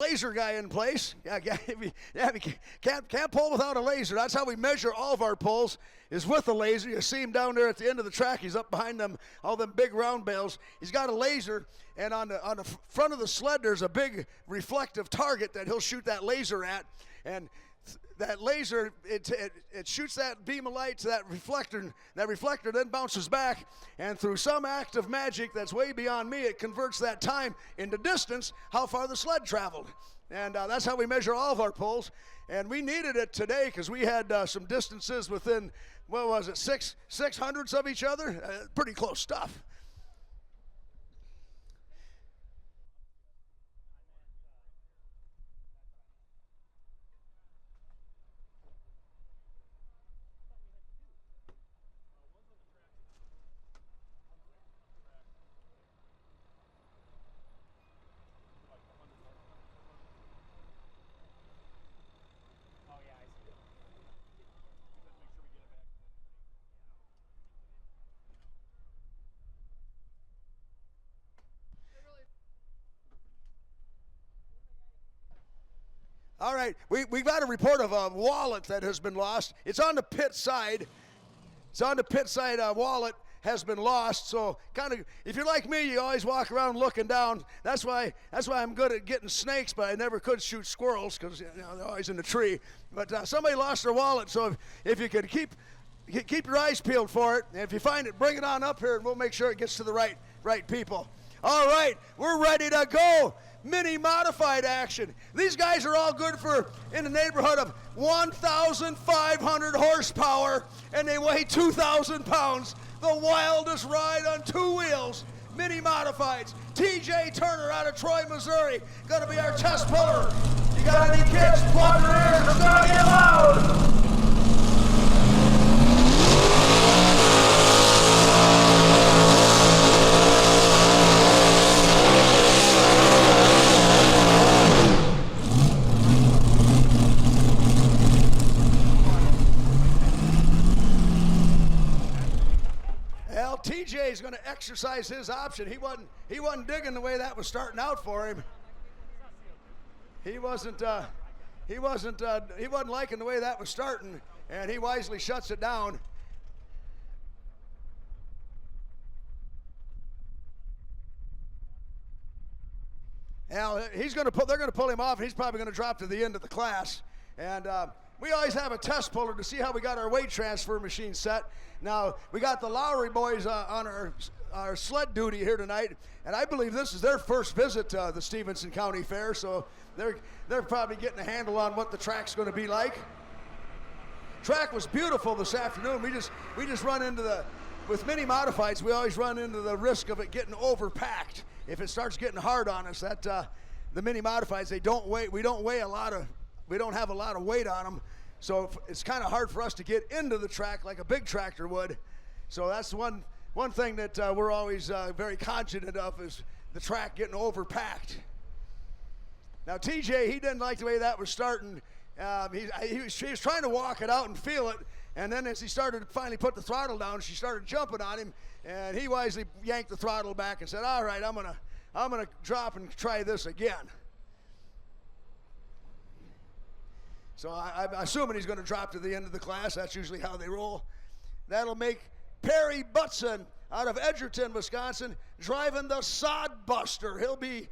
laser guy in place. Can't pull without a laser. That's how we measure all of our pulls, is with a laser. You see him down there at the end of the track. He's up behind them, all them big round bales. He's got a laser, and on the front of the sled, there's a big reflective target that he'll shoot that laser at, and that laser, it shoots that beam of light to that reflector, and that reflector then bounces back, and through some act of magic that's way beyond me, it converts that time into distance, how far the sled traveled. And that's how we measure all of our pulls. And we needed it today because we had some distances within, what was it, 600ths of each other? Pretty close stuff. All right, we got a report of a wallet that has been lost. It's on the pit side. It's on the pit side. Wallet has been lost. So kind of, if you're like me, you always walk around looking down. That's why I'm good at getting snakes, but I never could shoot squirrels because they're always in the tree. But somebody lost their wallet. So if you could keep your eyes peeled for it, and if you find it, bring it on up here, and we'll make sure it gets to the right people. All right, we're ready to go. Mini modified action. These guys are all good for in the neighborhood of 1,500 horsepower, and they weigh 2,000 pounds. The wildest ride on two wheels. Mini modifieds. TJ Turner out of Troy, Missouri, gonna be our test puller. You got any kids? Plug your ears. It's gonna get loud. TJ is going to exercise his option. He wasn't digging the way that was starting out for him. He wasn't liking the way that was starting, and he wisely shuts it down. Now they're going to pull him off. He's probably going to drop to the end of the class, and we always have a test puller to see how we got our weight transfer machine set. Now, we got the Lowry boys on our sled duty here tonight, and I believe this is their first visit to the Stevenson County Fair, so they're probably getting a handle on what the track's going to be like. Track was beautiful this afternoon. We just run into with mini modifieds, we always run into the risk of it getting overpacked. If it starts getting hard on us, that the mini modifieds, we don't have a lot of weight on them. So it's kind of hard for us to get into the track like a big tractor would. So that's one thing that we're always very confident of, is the track getting overpacked. Now TJ, he didn't like the way that was starting. He was trying to walk it out and feel it, and then as he started to finally put the throttle down, she started jumping on him, and he wisely yanked the throttle back and said, "All right, I'm gonna drop and try this again." So I'm assuming he's going to drop to the end of the class. That's usually how they roll. That'll make Perry Butson out of Edgerton, Wisconsin, driving the Sod Buster. He'll be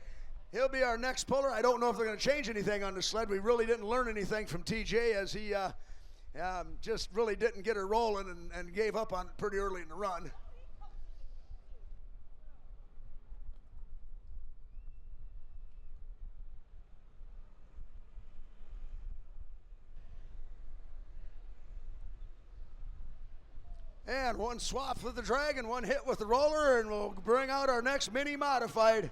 our next puller. I don't know if they're going to change anything on the sled. We really didn't learn anything from TJ, as he just really didn't get her rolling and gave up on it pretty early in the run. And one swap with the Dragon, one hit with the roller, and we'll bring out our next mini modified.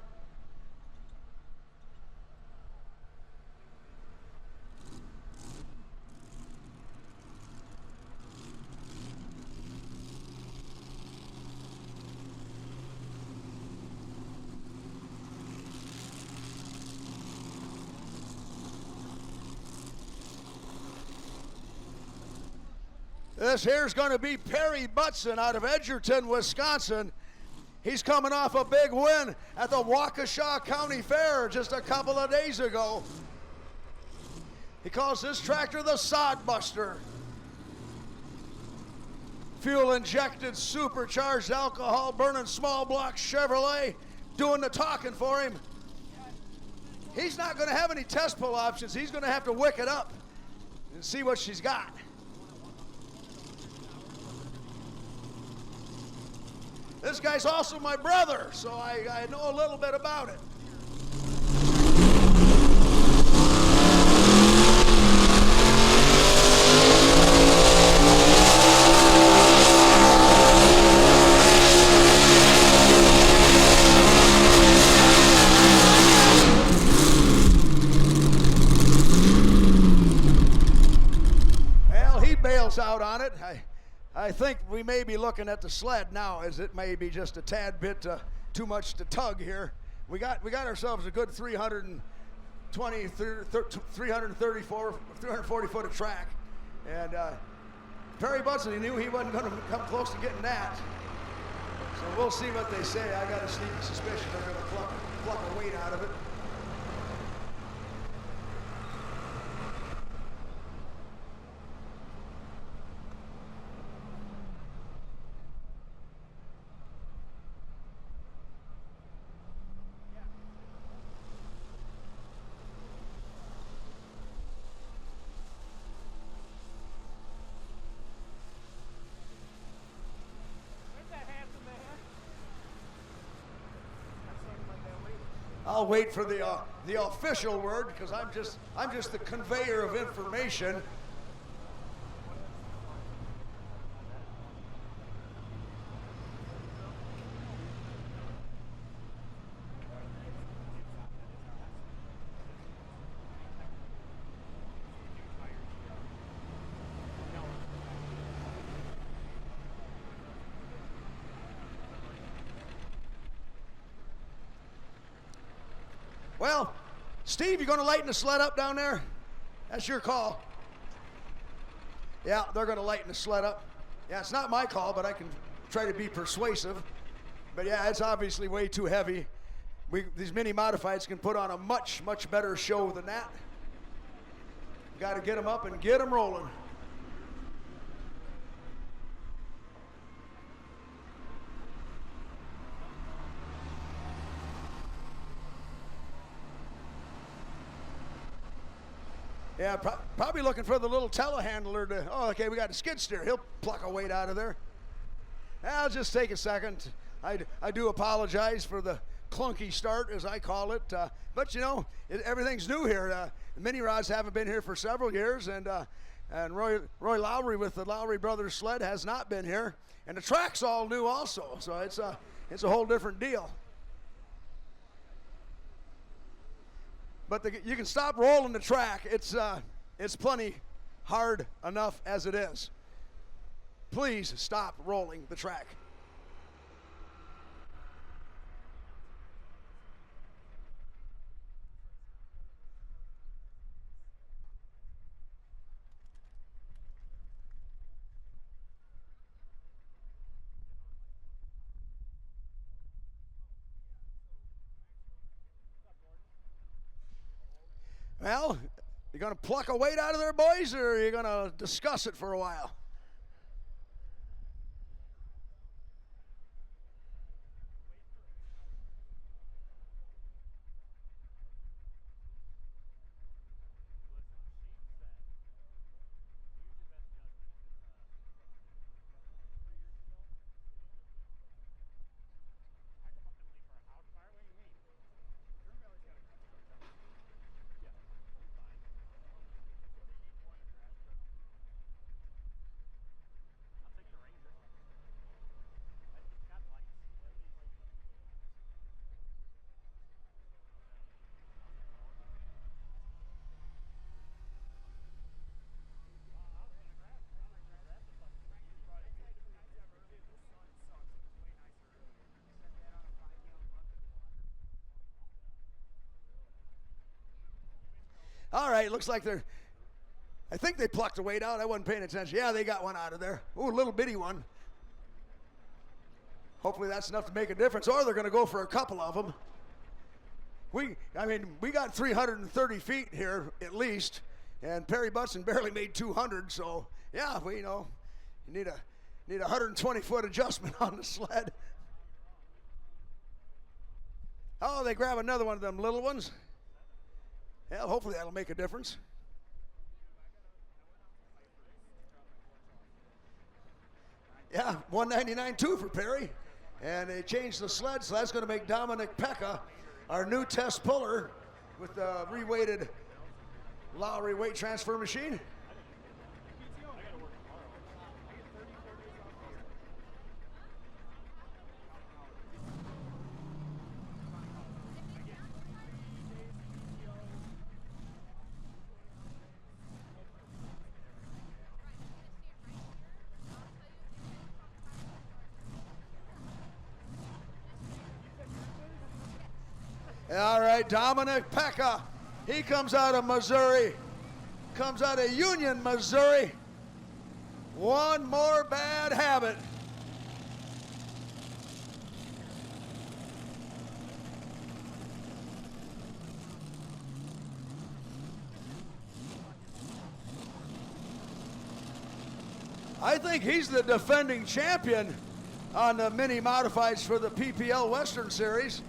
This here's going to be Perry Butson out of Edgerton, Wisconsin. He's coming off a big win at the Waukesha County Fair just a couple of days ago. He calls this tractor the Sod Buster. Fuel-injected, supercharged, alcohol-burning, small-block Chevrolet doing the talking for him. He's not going to have any test pull options. He's going to have to wick it up and see what she's got. This guy's also my brother, so I know a little bit about it. Well, he bails out on it. I think we may be looking at the sled now, as it may be just a tad bit too much to tug here. We got ourselves a good 340 foot of track, and Perry Budson, he knew he wasn't going to come close to getting that. So we'll see what they say. I got a sneaky suspicion they're going to pluck a weight out of it. I'll wait for the official word, because I'm just the conveyor of information. Well, Steve, you going to lighten the sled up down there? That's your call. Yeah, they're going to lighten the sled up. Yeah, it's not my call, but I can try to be persuasive. But yeah, it's obviously way too heavy. These mini modifieds can put on a much, much better show than that. Got to get them up and get them rolling. Yeah, probably looking for the little telehandler to, oh, okay, we got a skid steer. He'll pluck a weight out of there. I'll just take a second. I do apologize for the clunky start, as I call it. But, you know, everything's new here. The mini rods haven't been here for several years, and Roy Lowry with the Lowry Brothers sled has not been here. And the track's all new also, so it's a whole different deal. But you can stop rolling the track. It's plenty hard enough as it is. Please stop rolling the track. Well, you going to pluck a weight out of there, boys, or are you going to discuss it for a while? All right, looks like I think they plucked a weight out. I wasn't paying attention. Yeah, they got one out of there. Ooh, a little bitty one. Hopefully that's enough to make a difference, or they're going to go for a couple of them. We got 330 feet here at least, and Perry Butson barely made 200. So yeah, you need a 120-foot adjustment on the sled. Oh, they grab another one of them little ones. Yeah, hopefully that'll make a difference. Yeah, 199.2 for Perry. And they changed the sled, so that's going to make Dominic Pekka our new test puller with the reweighted Lowry weight transfer machine. All right, Dominic Pekka. He comes out of Missouri. Comes out of Union, Missouri. One more bad habit. I think he's the defending champion on the mini modifieds for the PPL Western Series.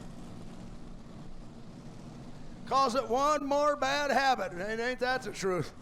Calls it one more bad habit, and ain't that the truth?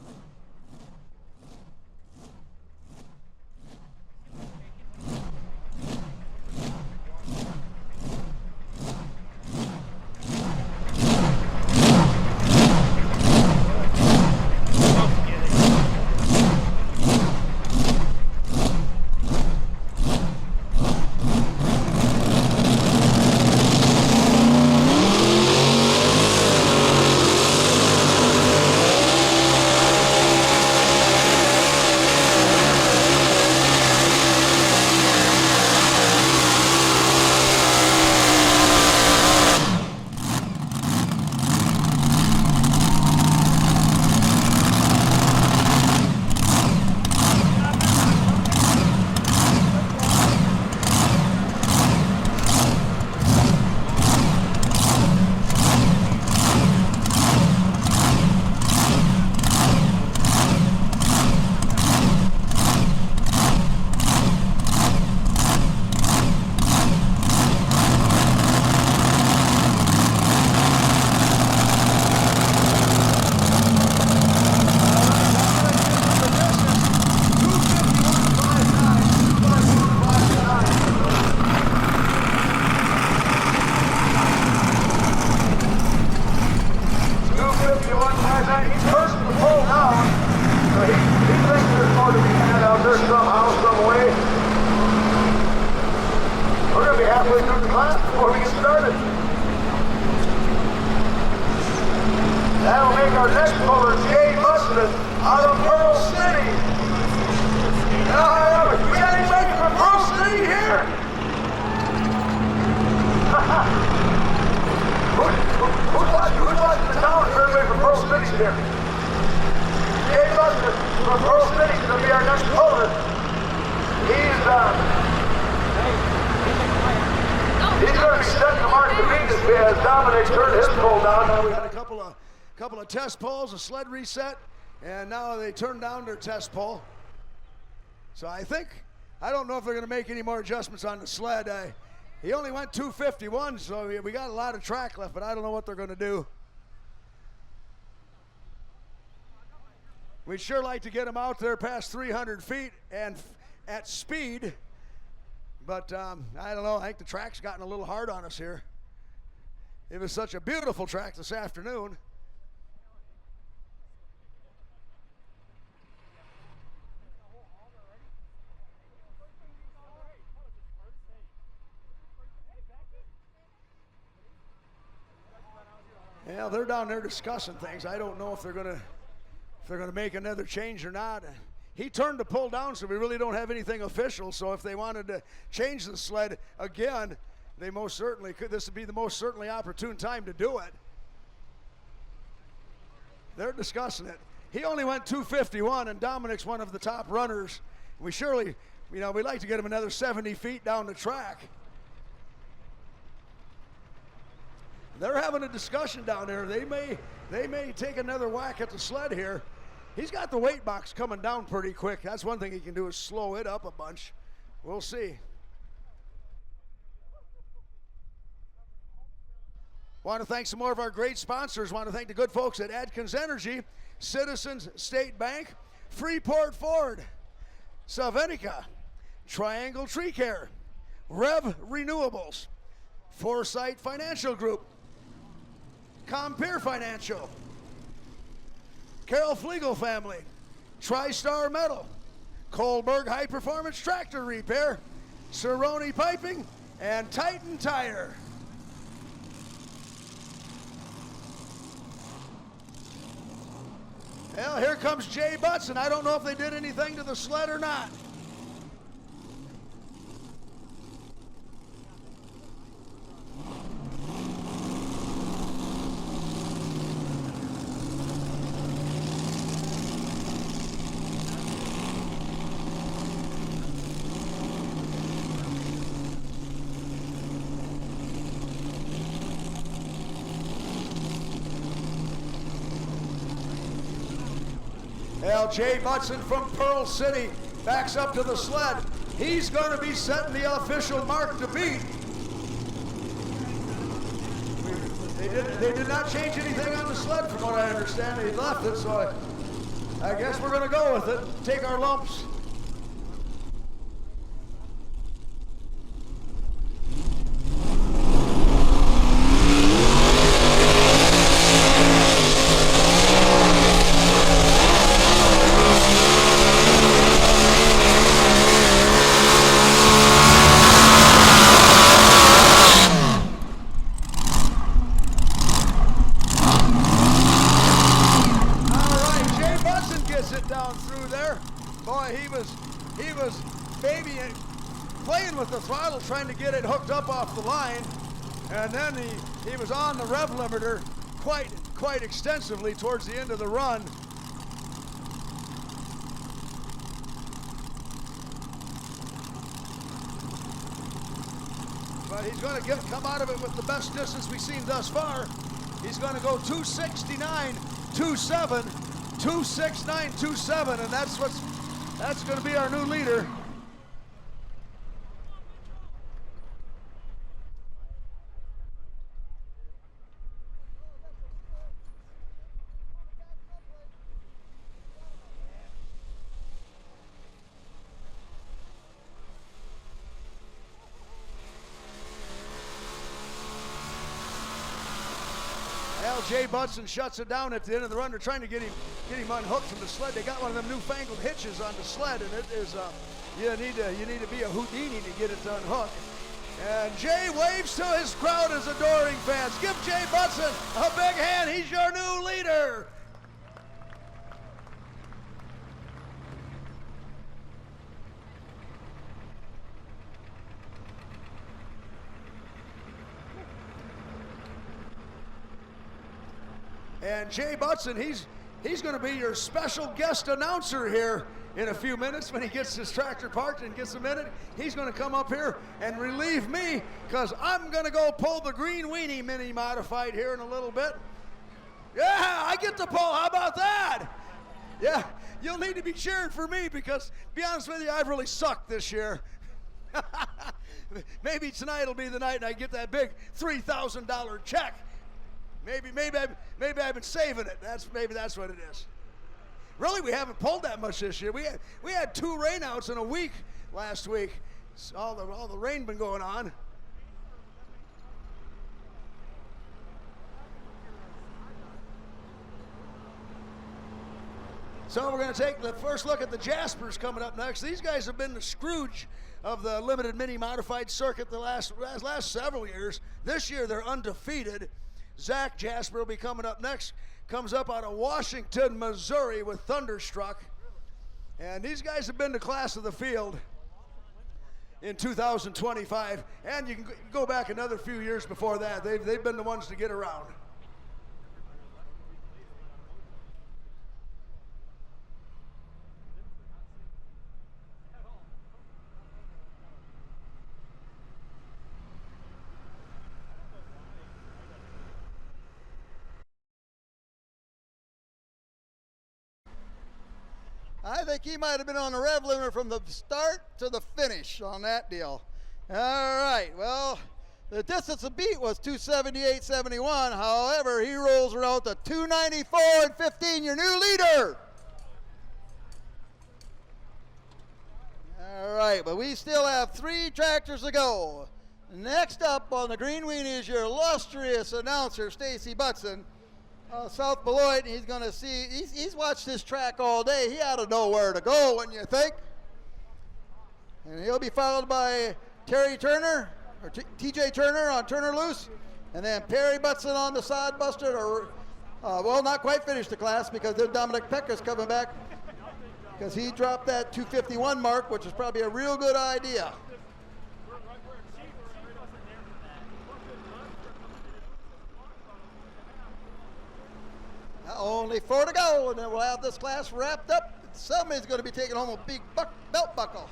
That'll make our next puller, Jay Mustin, out of Pearl City. Now, we got anybody from Pearl City here? who's watching the town? Everybody from Pearl City's here. Jay Mustin from Pearl City is going to be our next puller. He's going to be set to mark the beat as Dominic turned his pull down. Now we had a couple of test pulls, a sled reset, and now they turned down their test pull. So I don't know if they're going to make any more adjustments on the sled. He only went 251, so we got a lot of track left, but I don't know what they're going to do. We'd sure like to get him out there past 300 feet and at speed, but I don't know. I think the track's gotten a little hard on us here. It was such a beautiful track this afternoon. Yeah, they're down there discussing things. I don't know if they're gonna make another change or not. He turned the pull down, so we really don't have anything official. So if they wanted to change the sled again, they most certainly could. This would be the most certainly opportune time to do it. They're discussing it. He only went 251, and Dominic's one of the top runners. We surely, we'd like to get him another 70 feet down the track. They're having a discussion down there. They may take another whack at the sled here. He's got the weight box coming down pretty quick. That's one thing he can do is slow it up a bunch. We'll see. Want to thank some more of our great sponsors. Want to thank the good folks at Adkins Energy, Citizens State Bank, Freeport Ford, Savenica, Triangle Tree Care, Rev Renewables, Foresight Financial Group, Compeer Financial, Carol Flegel Family, TriStar Metal, Kohlberg High Performance Tractor Repair, Cerrone Piping, and Titan Tire. Well, here comes Jay Butts, and I don't know if they did anything to the sled or not. Well, Jay Butson from Pearl City backs up to the sled. He's going to be setting the official mark to beat. They did not change anything on the sled from what I understand. They left it, so I guess we're going to go with it, take our lumps. He was babying, playing with the throttle, trying to get it hooked up off the line, and then he was on the rev limiter quite extensively towards the end of the run. But he's going to come out of it with the best distance we've seen thus far. He's going to go 269.27, 269.27, and that's going to be our new leader. Jay Budson shuts it down at the end of the run. They're trying to get him unhooked from the sled. They got one of them newfangled hitches on the sled, and it is you need to be a Houdini to get it to unhook. And Jay waves to his crowd as adoring fans. Give Jay Budson a big hand. He's your new leader. And Jay Butson, he's going to be your special guest announcer here in a few minutes when he gets his tractor parked and gets a minute. He's going to come up here and relieve me because I'm going to go pull the Green Weenie Mini Modified here in a little bit. Yeah, I get to pull. How about that? Yeah, you'll need to be cheering for me because, to be honest with you, I've really sucked this year. Maybe tonight will be the night and I get that big $3,000 check. Maybe I've been saving it. Maybe that's what it is. Really, we haven't pulled that much this year. We had 2 rainouts in a week last week. So all the rain been going on. So we're going to take the first look at the Jaspers coming up next. These guys have been the Scrooge of the limited mini modified circuit the last several years. This year they're undefeated. Zach Jasper will be coming up next. Comes up out of Washington, Missouri with Thunderstruck. And these guys have been to class of the field in 2025. And you can go back another few years before that. They've been the ones to get around. I think he might have been on the rev limiter from the start to the finish on that deal. All right, well, the distance of beat was 278.71. However, he rolls around to 294.15, your new leader. All right, but we still have 3 tractors to go. Next up on the green weenie is your illustrious announcer, Stacy Butson, South Beloit. He's going to see, he's watched this track all day. He ought to know where to go, wouldn't you think? And he'll be followed by Terry Turner, or TJ Turner on Turner Loose, and then Perry Butson on the Sod Buster, or, well, not quite finished the class because then Dominic Pecker's coming back because he dropped that 251 mark, which is probably a real good idea. Only 4 to go, and then we'll have this class wrapped up. Somebody's going to be taking home a big belt buckle.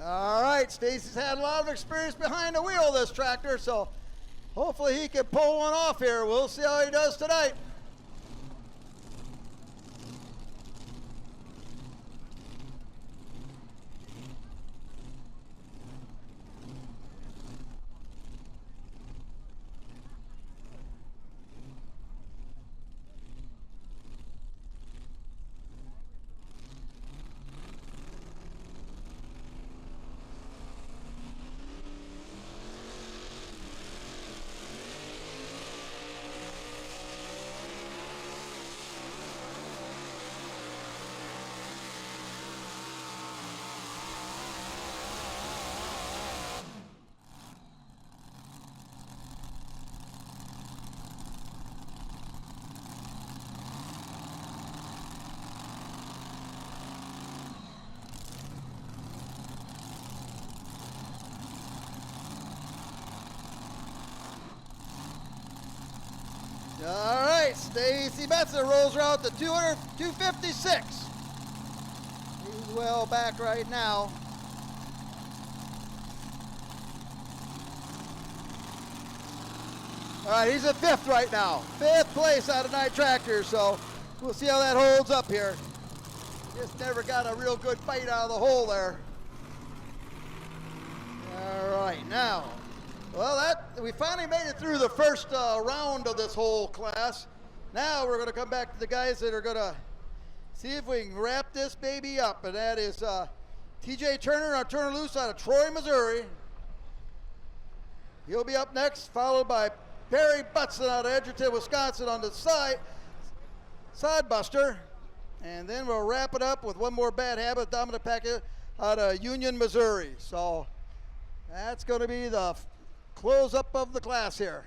All right, Stacy's had a lot of experience behind the wheel of this tractor, so hopefully he can pull one off here. We'll see how he does tonight. All right, Stacy Betson rolls around to 256. He's well back right now. All right, he's at 5th right now. 5th place out of 9 tractors, so we'll see how that holds up here. Just never got a real good bite out of the hole there. All right, now, well, we finally made it through the first round of this whole class. Now we're going to come back to the guys that are going to see if we can wrap this baby up, and that is TJ Turner on Turner Loose out of Troy, Missouri. He'll be up next, followed by Perry Butson out of Edgerton, Wisconsin on the side buster. And then we'll wrap it up with one more bad habit, Dominic Packett out of Union, Missouri. So that's going to be the close up of the class here.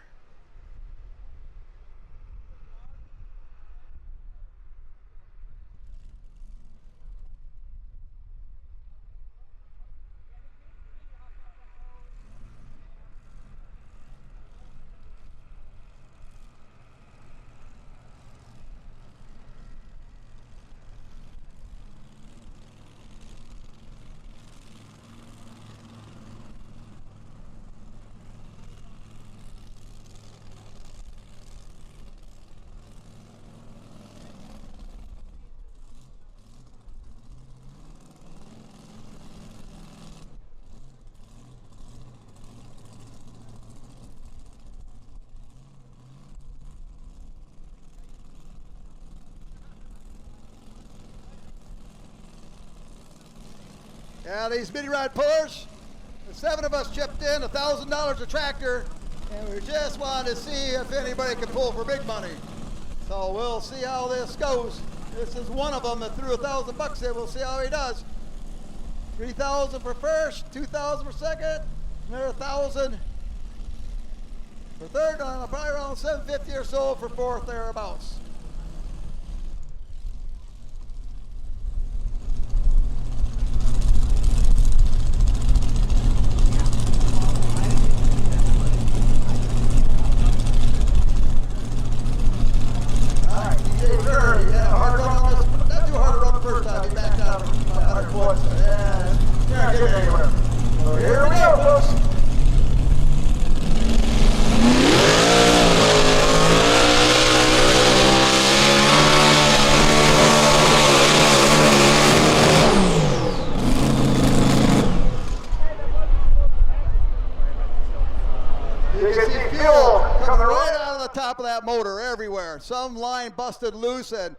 Yeah, these mini ride pullers, the 7 of us chipped in $1,000 a tractor, and we just wanted to see if anybody could pull for big money. So we'll see how this goes. This is one of them that threw $1,000 in. We'll see how he does. 3,000 for first, 2,000 for second, another 1,000 for third, and probably around 750 or so for fourth, thereabouts. Of that motor everywhere. Some line busted loose and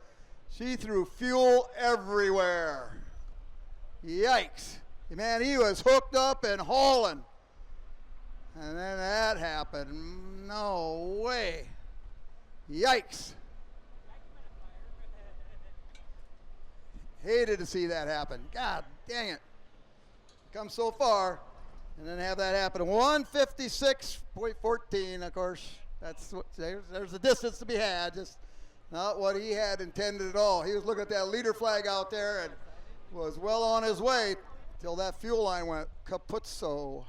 she threw fuel everywhere. Yikes. Man, he was hooked up and hauling. And then that happened. No way. Yikes. Hated to see that happen. God dang it. Come so far and then have that happen. 156.14, of course. That's what, there's a distance to be had, just not what he had intended at all. He was looking at that leader flag out there and was well on his way till that fuel line went kaputso.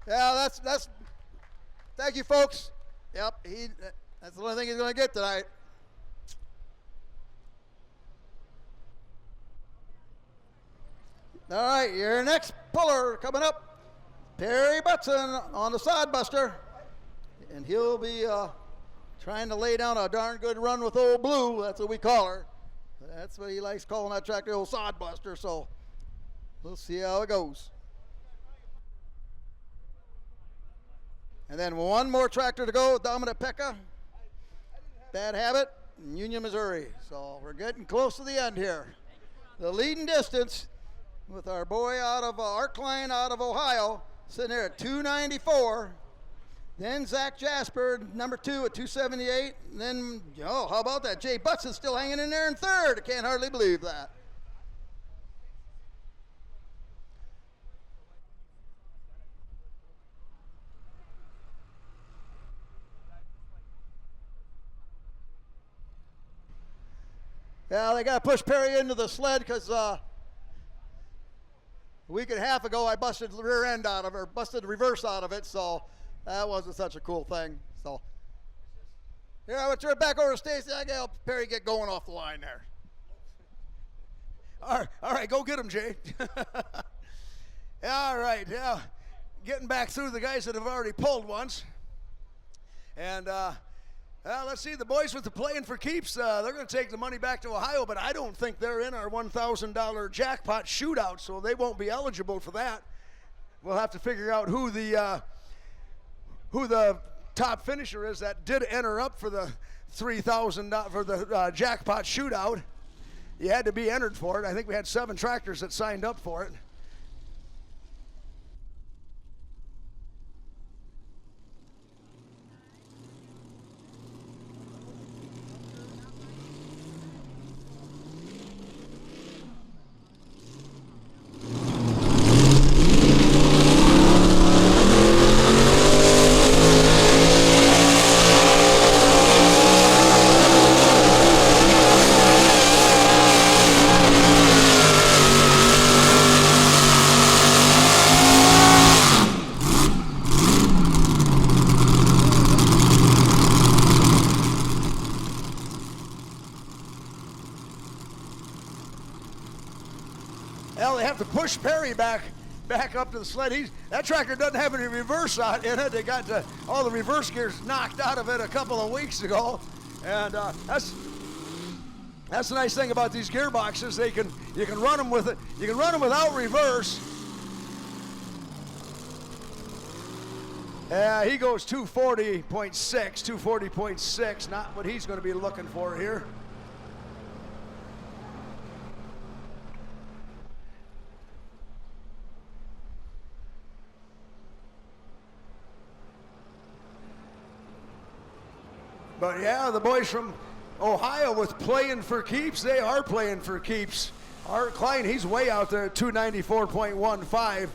Yeah, that's. Thank you, folks. Yep, that's the only thing he's going to get tonight. All right, your next puller coming up. Perry Butson on the sod buster, and he'll be trying to lay down a darn good run with old Blue. That's what we call her. That's what he likes calling that tractor, old sod buster. So we'll see how it goes. And then one more tractor to go, Dominic Pekka. Bad Habit, in Union, Missouri. So we're getting close to the end here. The leading distance with our boy out of Arkline out of Ohio, sitting there at 294. Then Zach Jasper, number 2 at 278. And then, oh, how about that? Jay Butts is still hanging in there in third. I can't hardly believe that. Yeah, they got to push Perry into the sled because a week and a half ago, I busted the rear end out of it, or busted the reverse out of it, so that wasn't such a cool thing. So here, I would turn it back over to Stacy. I got to help Perry get going off the line there. All right, go get him, Jay. All right, yeah, getting back through the guys that have already pulled once. And let's see, the boys with the playing for keeps, they're going to take the money back to Ohio, but I don't think they're in our $1,000 jackpot shootout, so they won't be eligible for that. We'll have to figure out who the top finisher is that did enter up for the $3,000 for the jackpot shootout. You had to be entered for it. I think we had 7 tractors that signed up for it. Well, they have to push Perry back up to the sled. That tractor doesn't have any reverse in it. They got all the reverse gears knocked out of it a couple of weeks ago, and that's the nice thing about these gearboxes. You can run them with it. You can run them without reverse. He goes 240.6, not what he's going to be looking for here. But yeah, the boys from Ohio with playing for keeps, they are playing for keeps. Art Klein, he's way out there at 294.15.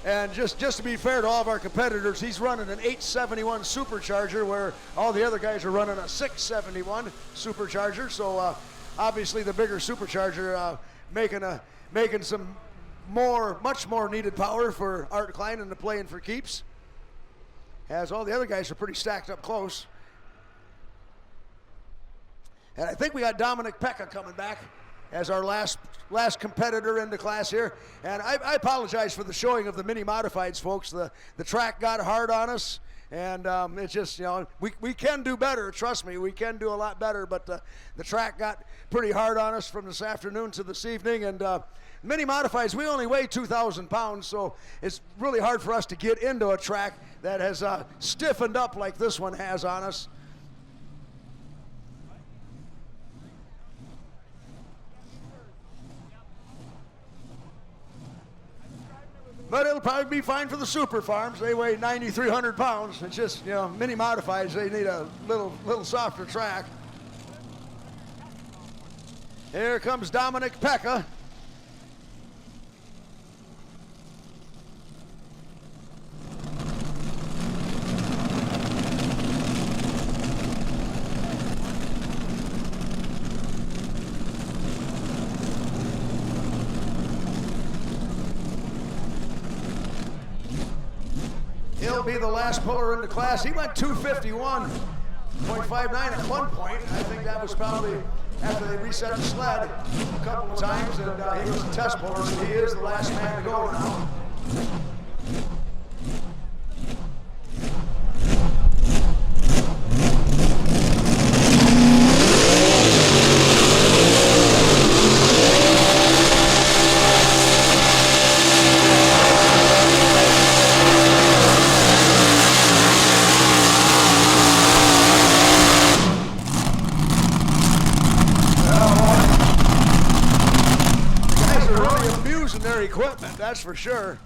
And just to be fair to all of our competitors, he's running an 871 supercharger where all the other guys are running a 671 supercharger. So obviously the bigger supercharger making some much more needed power for Art Klein and the playing for keeps. As all the other guys are pretty stacked up close. And I think we got Dominic Pekka coming back as our last competitor in the class here. And I apologize for the showing of the mini modifieds, folks. The track got hard on us, and it's just, we can do better. Trust me, we can do a lot better, but the track got pretty hard on us from this afternoon to this evening. And mini modifieds, we only weigh 2,000 pounds, so it's really hard for us to get into a track that has stiffened up like this one has on us. But it'll probably be fine for the super farms. They weigh 9,300 pounds. It's just, mini modifieds, they need a little softer track. Here comes Dominic Pekka. He'll be the last puller in the class. He went 251.59 at one point. I think that was probably after they reset the sled a couple of times, and he was a test puller, so he is the last man to go now. Equipment, that's for sure.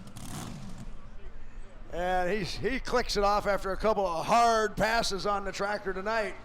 And he clicks it off after a couple of hard passes on the tractor tonight.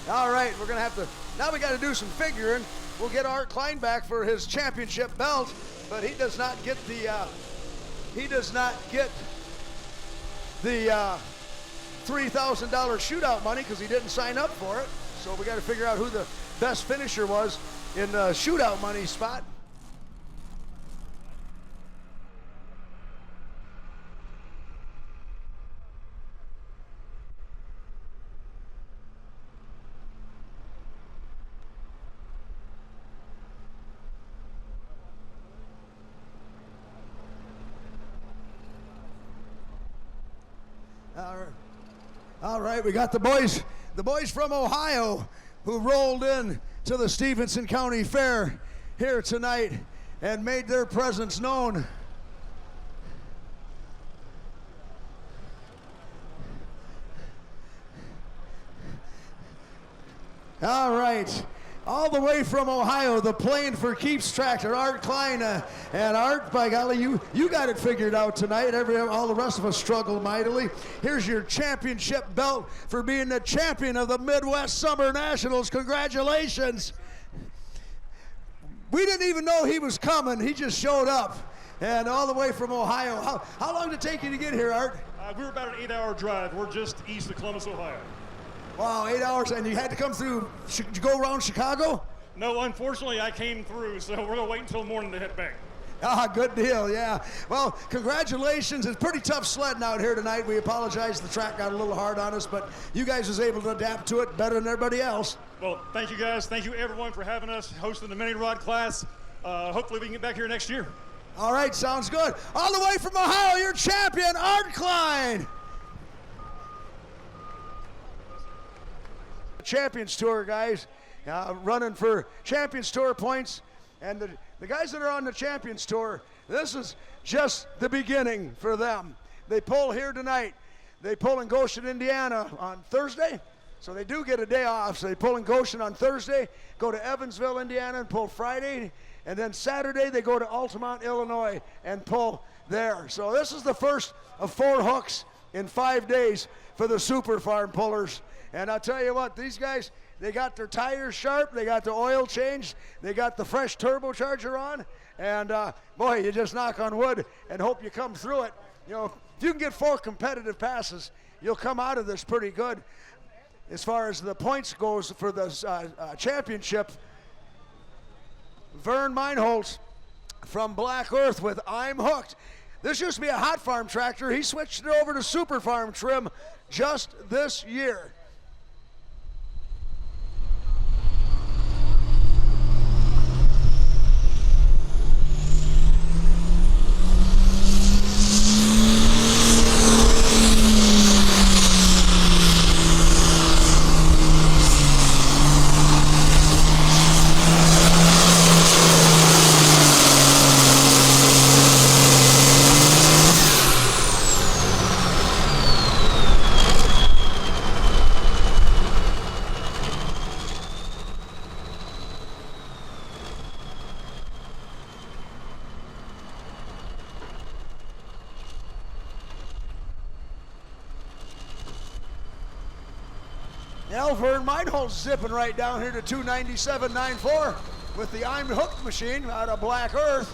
All right, we're gonna have to, now we gotta do some figuring. We'll get Art Klein back for his championship belt, but he does not get the $3,000 shootout money because he didn't sign up for it. So we gotta figure out who the best finisher was in the shootout money spot. All right, we got the boys from Ohio who rolled in to the Stevenson County Fair here tonight and made their presence known. All right. All the way from Ohio, the Playing for Keeps tractor, Art Klein. And Art, by golly, you got it figured out tonight. All the rest of us struggled mightily. Here's your championship belt for being the champion of the Midwest Summer Nationals. Congratulations. We didn't even know he was coming. He just showed up. And all the way from Ohio. How long did it take you to get here, Art? We were about an 8-hour drive. We're just east of Columbus, Ohio. Wow, 8 hours, and you had to come through, did you go around Chicago? No, unfortunately, I came through, so we're going to wait until morning to head back. Ah, good deal, yeah. Well, congratulations. It's pretty tough sledding out here tonight. We apologize the track got a little hard on us, but you guys was able to adapt to it better than everybody else. Well, thank you guys. Thank you, everyone, for having us, hosting the mini rod class. hopefully we can get back here next year. All right, sounds good. All the way from Ohio, your champion, Art Klein. Champions Tour guys, running for Champions Tour points. And the guys that are on the Champions Tour, this is just the beginning for them. They pull here tonight. They pull in Goshen, Indiana on Thursday. So they do get a day off. So they pull in Goshen on Thursday, go to Evansville, Indiana, and pull Friday. And then Saturday they go to Altamont, Illinois, and pull there. So this is the first of 4 hooks in 5 days for the Super Farm pullers. And I'll tell you what, these guys, they got their tires sharp, they got the oil changed, they got the fresh turbocharger on, and boy, you just knock on wood and hope you come through it. You know, if you can get 4 competitive passes, you'll come out of this pretty good. As far as the points goes for the championship, Vern Meinholz from Black Earth with I'm Hooked. This used to be a hot farm tractor. He switched it over to Super Farm trim just this year. Now Vern Meinholz zipping right down here to 297.94 with the I'm Hooked machine out of Black Earth.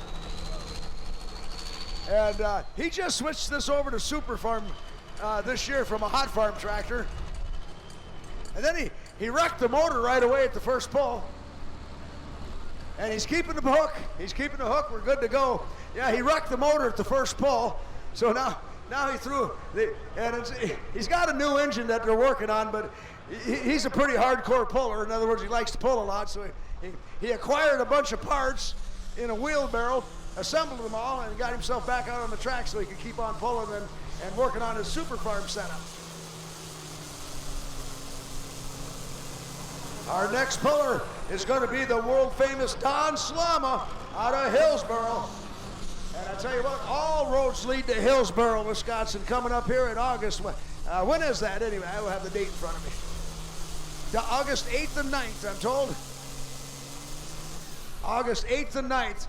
And he just switched this over to Super Farm this year from a hot farm tractor. And then he wrecked the motor right away at the first pull. And he's keeping the hook. He's keeping the hook. We're good to go. Yeah, he wrecked the motor at the first pull. So now he threw he's got a new engine that they're working on, but he's a pretty hardcore puller. In other words, he likes to pull a lot. So he acquired a bunch of parts in a wheelbarrow, assembled them all, and got himself back out on the track so he could keep on pulling and working on his Super Farm setup. Our next puller is going to be the world famous Don Slama out of Hillsboro. And I tell you what, all roads lead to Hillsboro, Wisconsin, coming up here in August. When is that anyway? I will have the date in front of me. August 8th and 9th, I'm told. August 8th and 9th,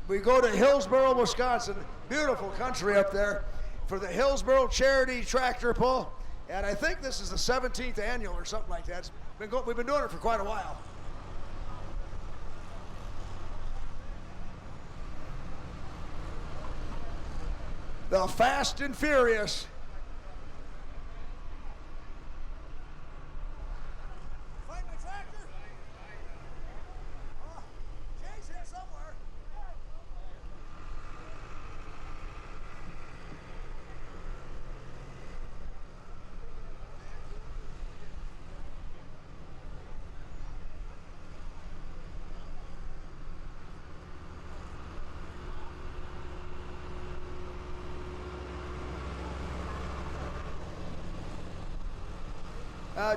we go to Hillsboro, Wisconsin. Beautiful country up there for the Hillsboro Charity Tractor Pull. And I think this is the 17th annual or something like that. We've been doing it for quite a while. The Fast and Furious. Find my tractor? Jay's here somewhere.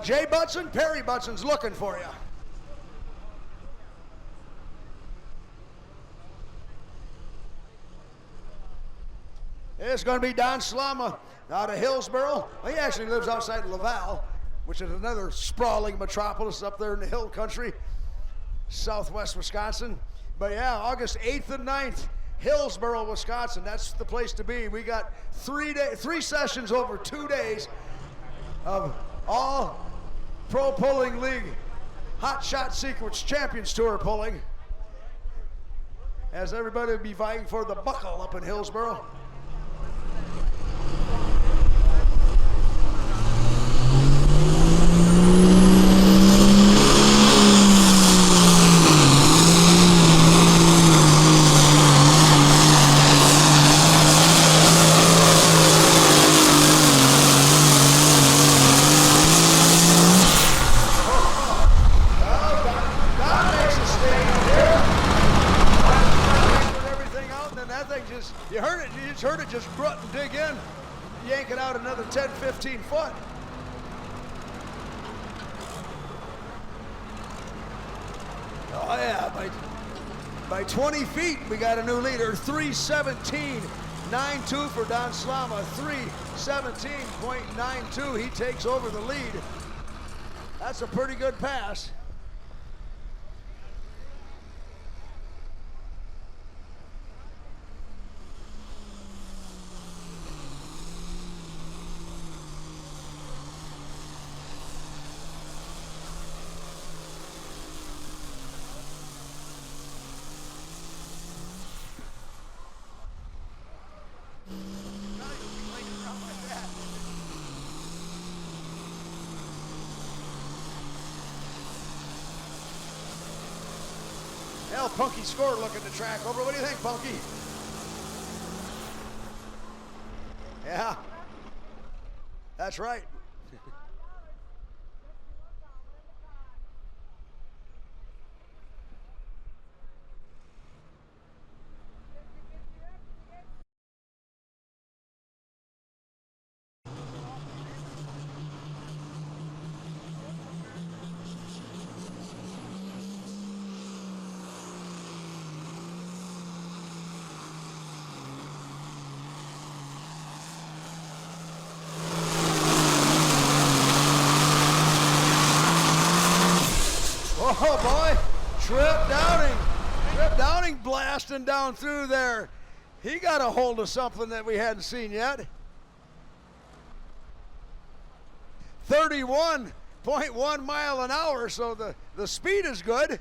Jay Butson, Perry Butson's looking for you. It's going to be Don Slama out of Hillsboro. Well, he actually lives outside Laval, which is another sprawling metropolis up there in the hill country, southwest Wisconsin. But yeah, August 8th and 9th, Hillsboro, Wisconsin. That's the place to be. We got 3 sessions over 2 days of all Pro Pulling League Hot Shot Secrets Champions Tour pulling, as everybody will be vying for the buckle up in Hillsboro. foot and dig in, yank it out another 10, 15 foot. Oh yeah, by 20 feet, we got a new leader, 3:17.92 for Don Slama, 3:17.92. He takes over the lead. That's a pretty good pass. Hell, Punky scored looking the track over. What do you think, Punky? Yeah, that's right. Oh boy, Trip Downing blasting down through there. He got a hold of something that we hadn't seen yet. 31.1 mile an hour, so the speed is good.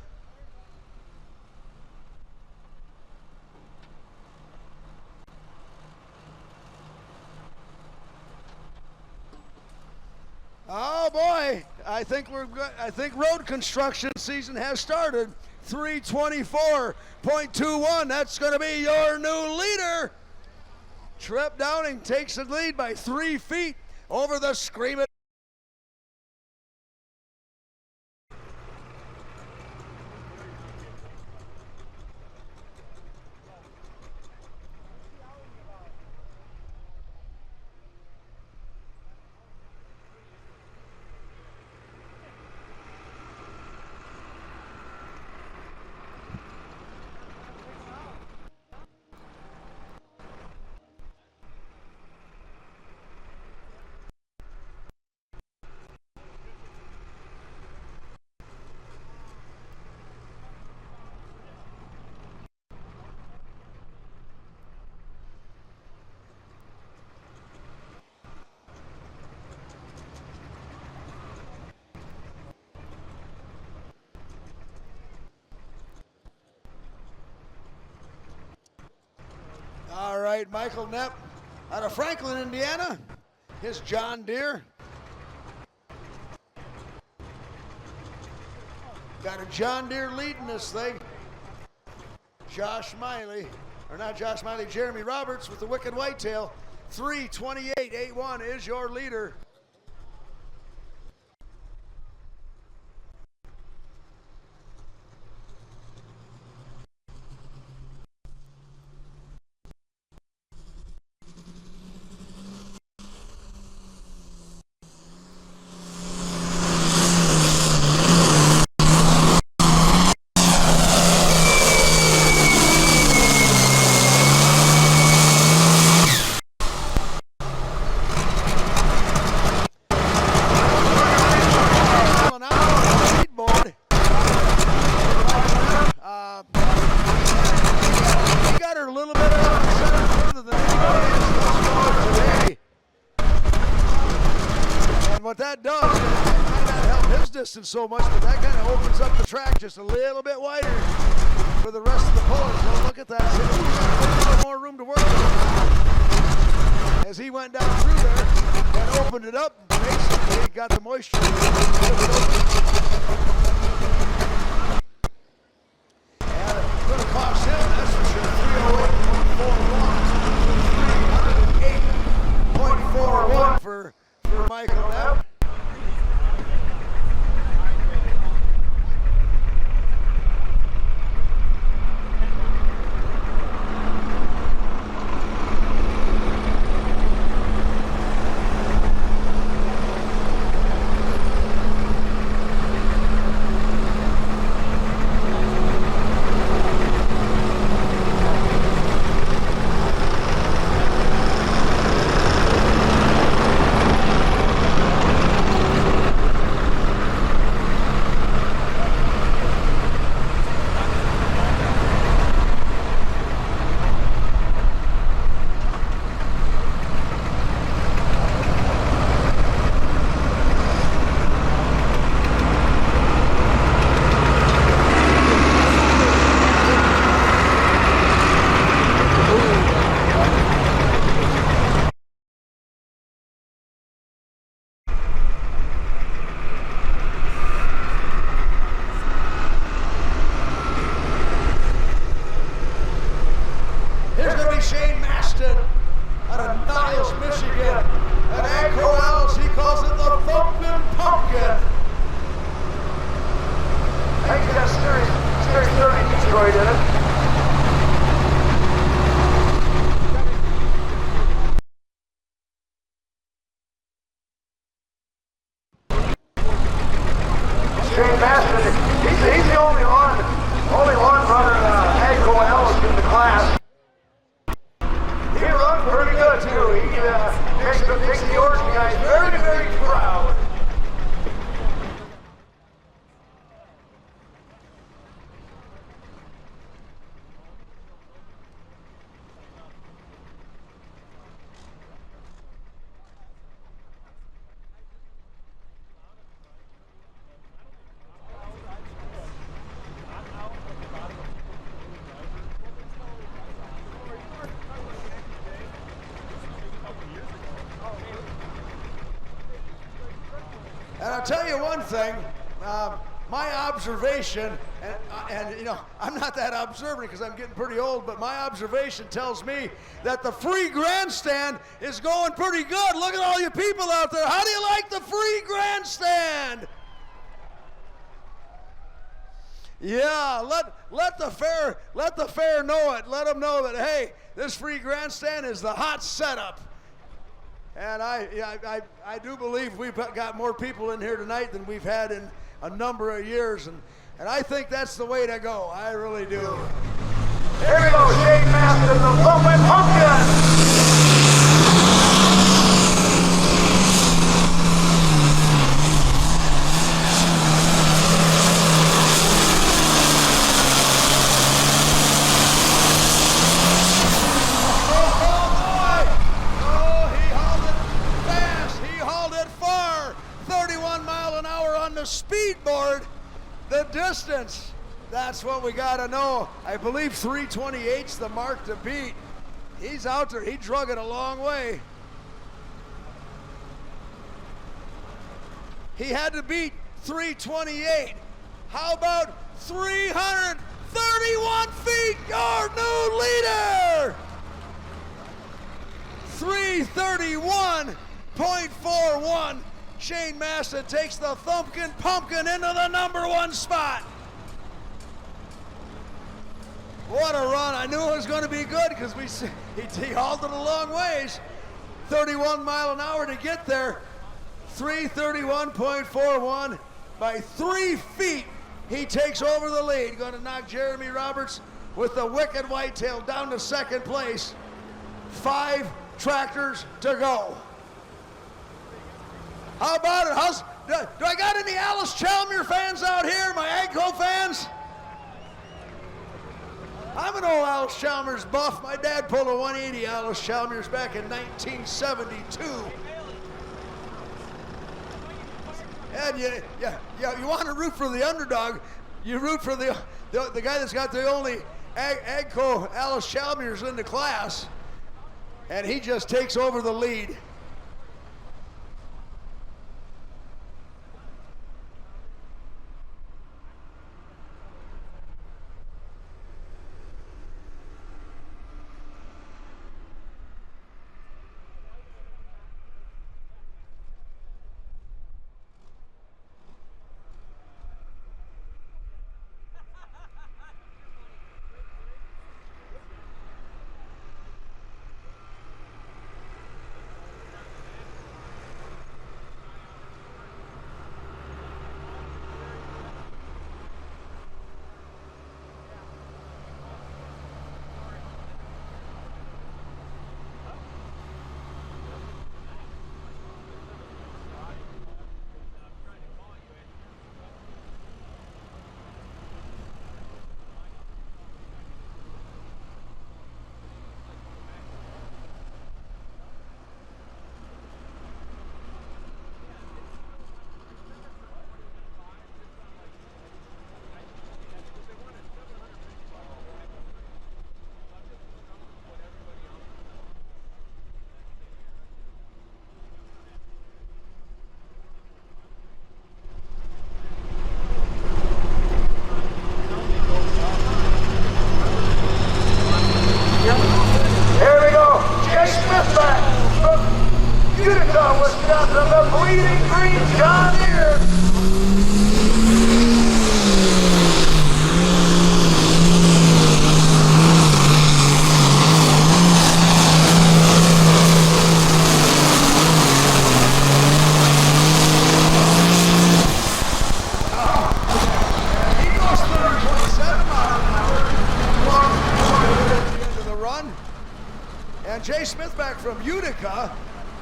Oh boy, I think road construction season has started. 3:24.21. That's going to be your new leader. Trip Downing takes the lead by 3 feet over the Screaming. All right, Michael Knapp out of Franklin, Indiana. His John Deere. Got a John Deere leading this thing. Jeremy Roberts with the Wicked Whitetail. 3:28.81 is your leader. What that does, it might not help his distance so much, but that kind of opens up the track just a little bit wider for the rest of the pullers. Well, look at that. So he's got a little more room to work with. As he went down through there and opened it up, basically got the moisture. And it's going to cost him, that's for sure, 308.41 for Michael Knapp. I'll tell you one thing. My observation, and you know, I'm not that observant because I'm getting pretty old, but my observation tells me that the free grandstand is going pretty good. Look at all you people out there. How do you like the free grandstand? Yeah, let the fair know it. Let them know that, hey, this free grandstand is the hot setup. And I do believe we've got more people in here tonight than we've had in a number of years, and I think that's the way to go. I really do. Here we go, Shane Master, the Thumping Pumpkin. Speedboard, the distance, that's what we got to know. I believe 328's the mark to beat. He's out there, he drug it a long way. He had to beat 328. How about 331 feet, your new leader? 331.41. Shane Massa takes the Thumpkin Pumpkin into the #1 spot. What a run. I knew it was going to be good because he hauled it a long ways. 31 mile an hour to get there. 331.41 by 3 feet. He takes over the lead. Going to knock Jeremy Roberts with the Wicked Whitetail down to second place. 5 tractors to go. How about it? Do I got any Alice Chalmers fans out here, my Agco fans? I'm an old Alice Chalmers buff. My dad pulled a 180 Alice Chalmers back in 1972. And you want to root for the underdog. You root for the guy that's got the only Agco Alice Chalmers in the class. And he just takes over the lead. From Utica,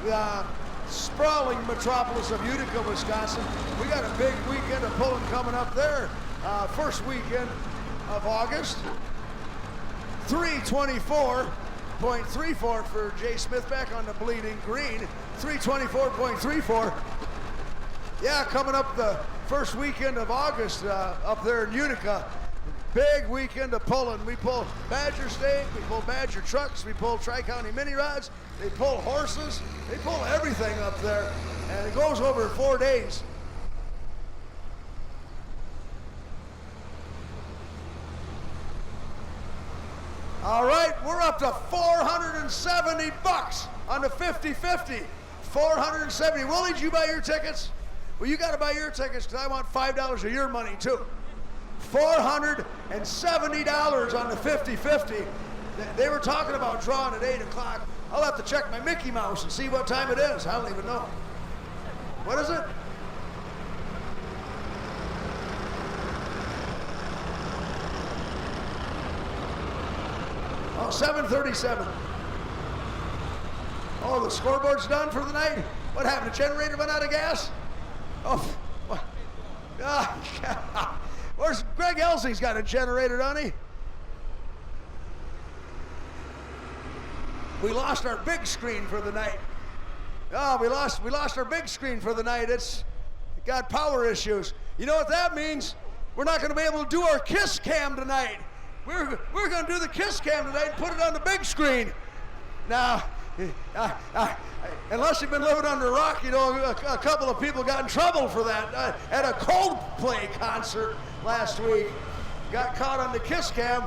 the sprawling metropolis of Utica, Wisconsin. We got a big weekend of pulling coming up there. First weekend of August. 324.34 for Jay Smithback on the Bleeding Green. 324.34. Yeah, coming up the first weekend of August up there in Utica. Big weekend of pulling. We pull Badger State, we pull Badger trucks, we pull Tri-County mini rods, they pull horses, they pull everything up there. And it goes over 4 days. up to 470 bucks on the 50-50. 470. Willie, did you buy your tickets? Well, you got to buy your tickets because I want $5 of your money too. $470 on the 50-50. They were talking about drawing at 8 o'clock. I'll have to check my Mickey Mouse and see what time it is. I don't even know. What is it? Oh, 7:37. Oh, the scoreboard's done for the night? What happened? The generator went out of gas? Oh, what? Where's Greg Elsing's got a generator, doesn't he? We lost our big screen for the night. Oh, we lost our big screen for the night. It got power issues. You know what that means? We're not going to be able to do our kiss cam tonight. We're going to do the kiss cam tonight and put it on the big screen. Now, unless you've been living under a rock, you know, a couple of people got in trouble for that. At a Coldplay concert last week, got caught on the kiss cam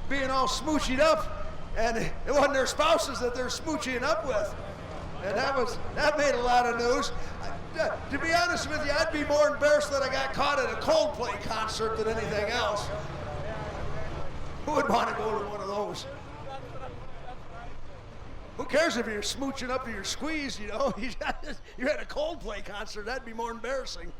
being all smooched up, and it wasn't their spouses that they're smooching up with. And that made a lot of news. To be honest with you, I'd be more embarrassed that I got caught at a Coldplay concert than anything else. Who would want to go to one of those? Who cares if you're smooching up or you're squeezed, you know? You're at a Coldplay concert, that'd be more embarrassing.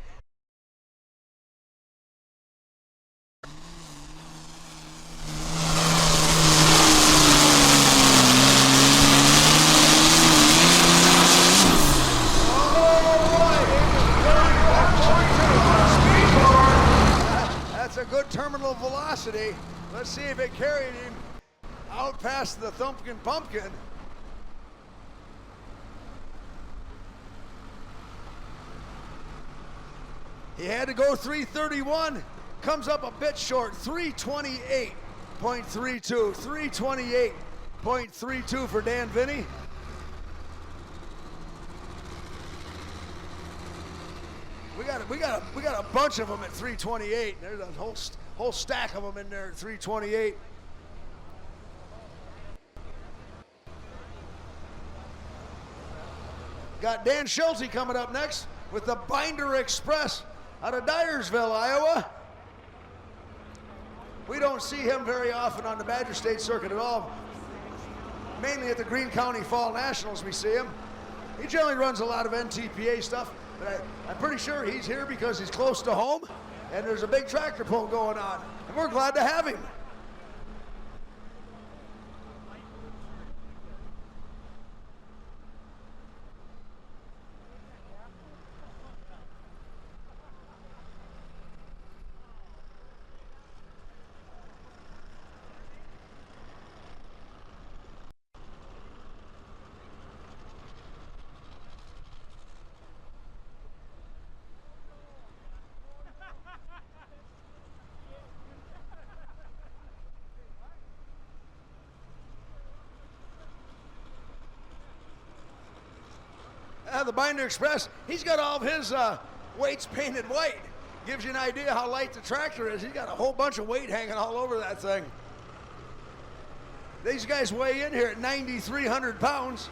That's a good terminal velocity. Let's see if it carried him out past the Thumpkin Pumpkin. He had to go 331, comes up a bit short, 328.32, 328.32 for Dan Vinny. We got a bunch of them at 328. There's a whole stack of them in there at 328. Got Dan Schulte coming up next with the Binder Express out of Dyersville, Iowa. We don't see him very often on the Badger State circuit at all. Mainly at the Greene County Fall Nationals we see him. He generally runs a lot of NTPA stuff, but I'm pretty sure he's here because he's close to home and there's a big tractor pull going on. And we're glad to have him. The Binder Express, he's got all of his weights painted white. Gives you an idea how light the tractor is. He's got a whole bunch of weight hanging all over that thing. These guys weigh in here at 9,300 pounds.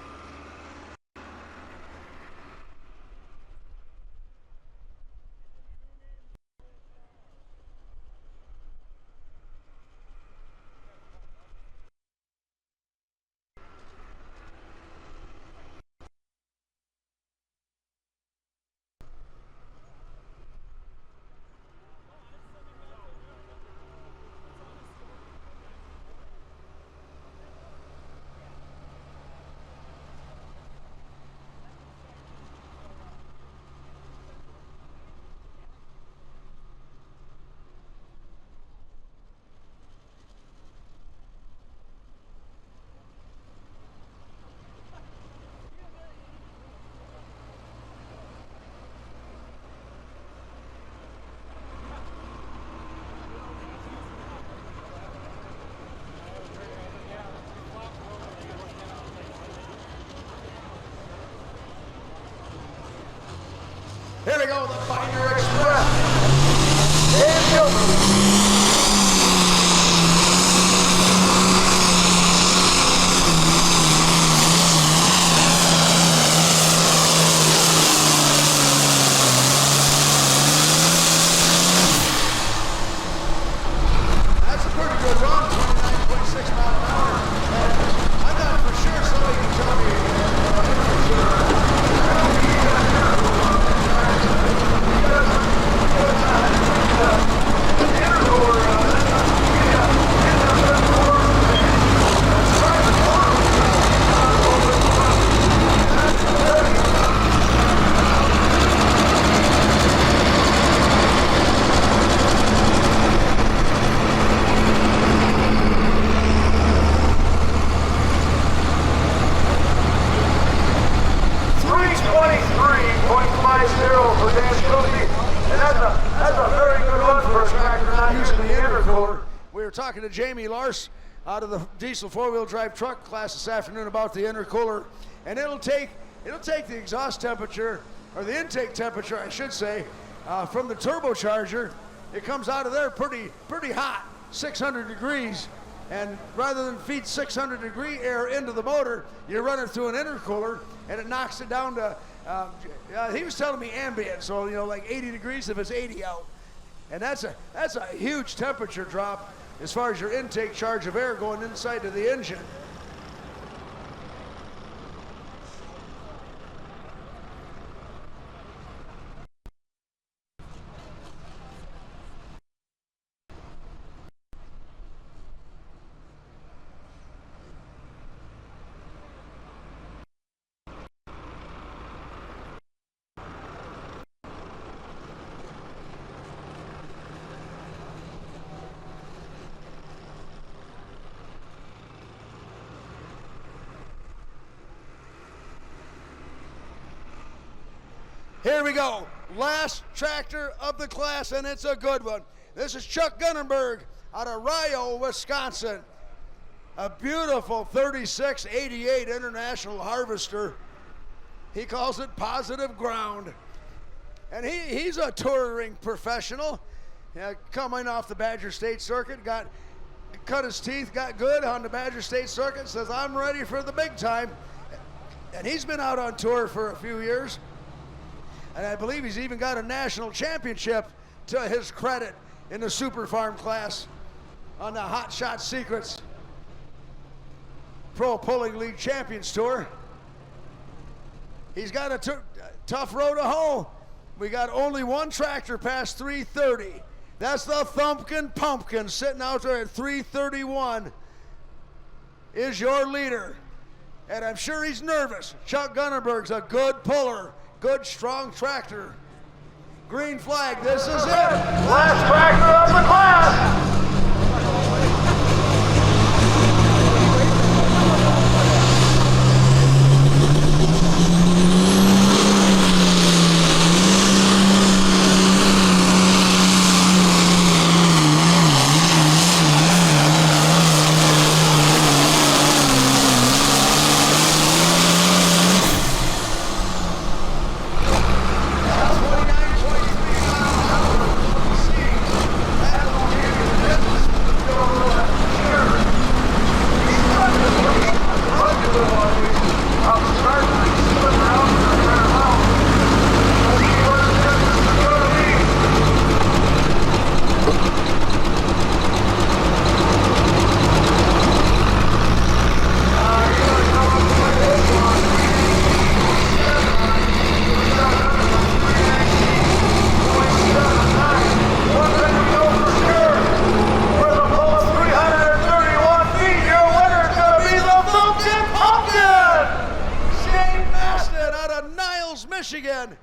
Here we go, the Binder Express. Dan Schulte. were talking to Jamie Lars out of the diesel four-wheel drive truck class this afternoon about the intercooler, and it'll take the exhaust temperature, or the intake temperature, I should say, from the turbocharger. It comes out of there pretty hot, 600 degrees, and rather than feed 600 degree air into the motor, you run it through an intercooler, and it knocks it down to, he was telling me ambient, so like 80 degrees if it's 80 out. And that's a huge temperature drop as far as your intake charge of air going inside of the engine. Here we go, last tractor of the class, and it's a good one. This is Chuck Gunnenberg out of Rio, Wisconsin. A beautiful 3688 International Harvester. He calls it positive ground. And he's a touring professional. Coming off the Badger State Circuit, cut his teeth, got good on the Badger State Circuit, says, I'm ready for the big time. And he's been out on tour for a few years. And I believe he's even got a national championship to his credit in the Super Farm class on the Hot Shot Secrets Pro Pulling League Champions Tour. He's got a tough road to hoe. We got only one tractor past 330. That's the Thumpkin Pumpkin sitting out there at 331 is your leader. And I'm sure he's nervous. Chuck Gunnenberg's a good puller. Good, strong tractor. Green flag, this is it. Last tractor of the class. Michigan.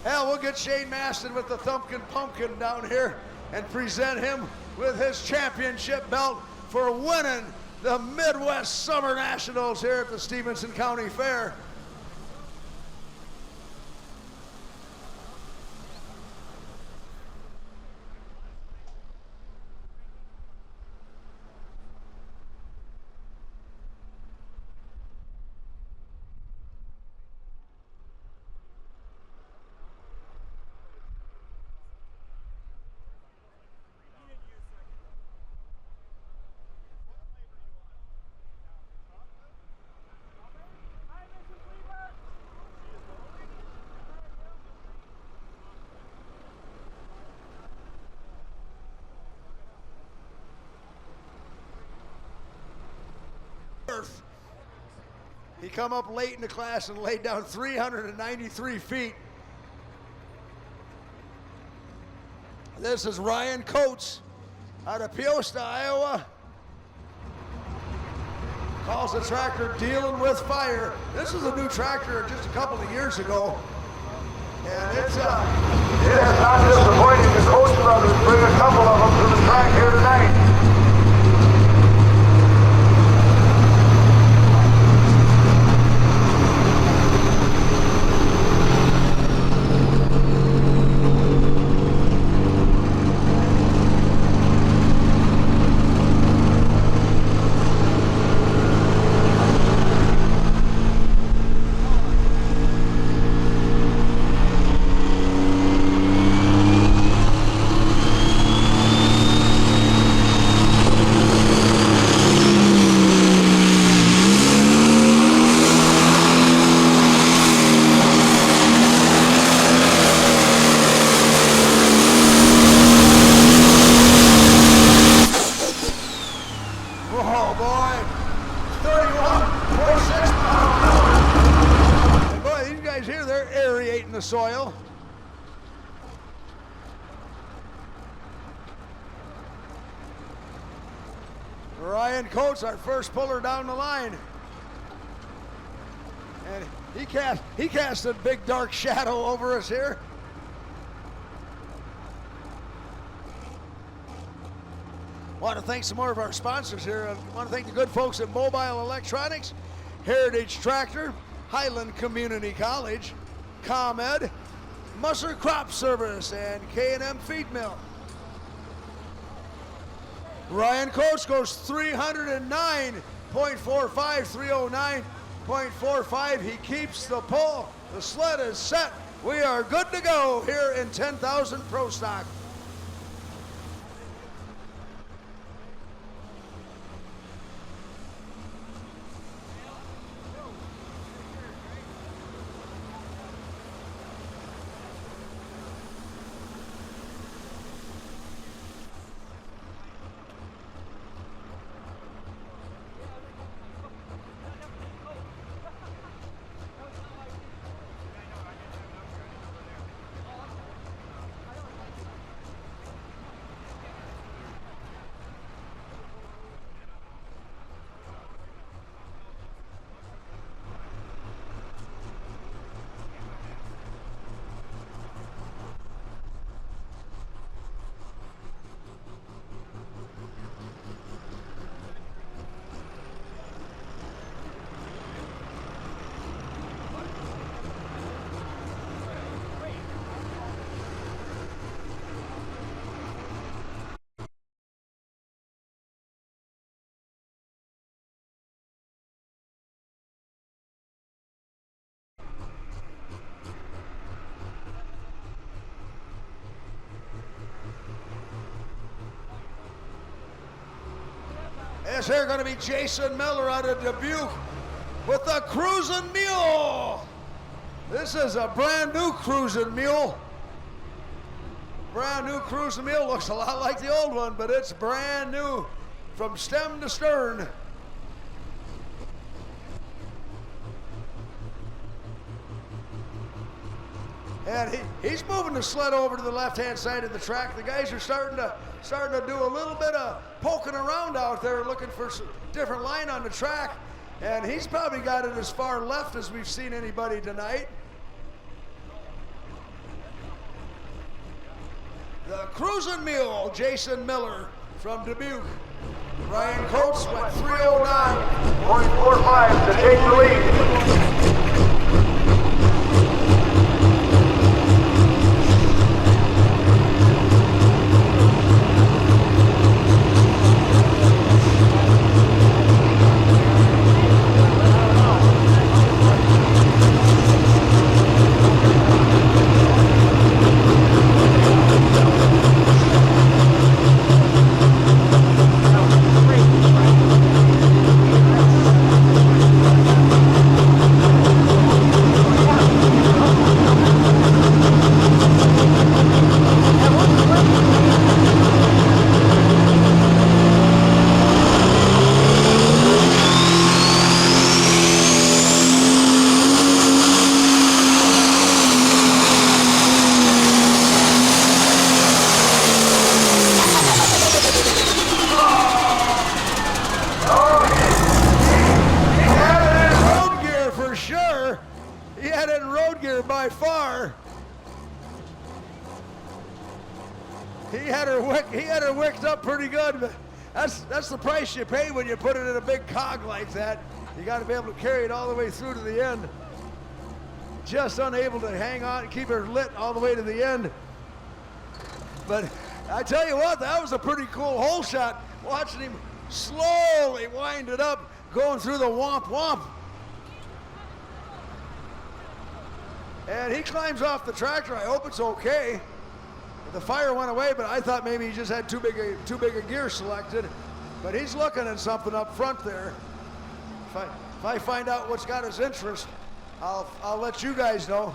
Hell, we'll get Shane Maston with the Thumpkin Pumpkin down here and present him with his championship belt for winning the Midwest Summer Nationals here at the Stevenson County Fair. He come up late in the class and laid down 393 feet. This is Ryan Coates out of Peosta, Iowa. Calls the tractor Dealing with Fire. This is a new tractor just a couple of years ago. And it's It has not disappointed the Coach brothers. Bring a couple of them to the track here tonight. Oh boy, 31.6 pounds. And boy, these guys here, they're aerating the soil. Ryan Coates, our first puller down the line. And he cast a big dark shadow over us here. Want to thank some more of our sponsors here. I want to thank the good folks at Mobile Electronics, Heritage Tractor, Highland Community College, ComEd, Musser Crop Service, and K&M Feed Mill. Ryan Coates goes 309.45, 309.45. He keeps the pole. The sled is set. We are good to go here in 10,000 Pro Stock. This here going to be Jason Miller out of Dubuque with the Cruisin' Mule. This is a brand new Cruisin' Mule. Brand new Cruisin' Mule. Looks a lot like the old one, but it's brand new from stem to stern. And he's moving the sled over to the left-hand side of the track. The guys are starting to do a little bit of poking around out there, looking for some different line on the track. And he's probably got it as far left as we've seen anybody tonight. The Cruisin' Mule, Jason Miller from Dubuque. Ryan Coates went 309.45 to take the lead. by far. He had her wicked up pretty good, but that's the price you pay when you put it in a big cog like that. You got to be able to carry it all the way through to the end. Just unable to hang on, keep her lit all the way to the end. But I tell you what, that was a pretty cool hole shot, watching him slowly wind it up, going through the womp womp. And he climbs off the tractor. I hope it's okay. The fire went away, but I thought maybe he just had too big a gear selected. But he's looking at something up front there. If I find out what's got his interest, I'll let you guys know.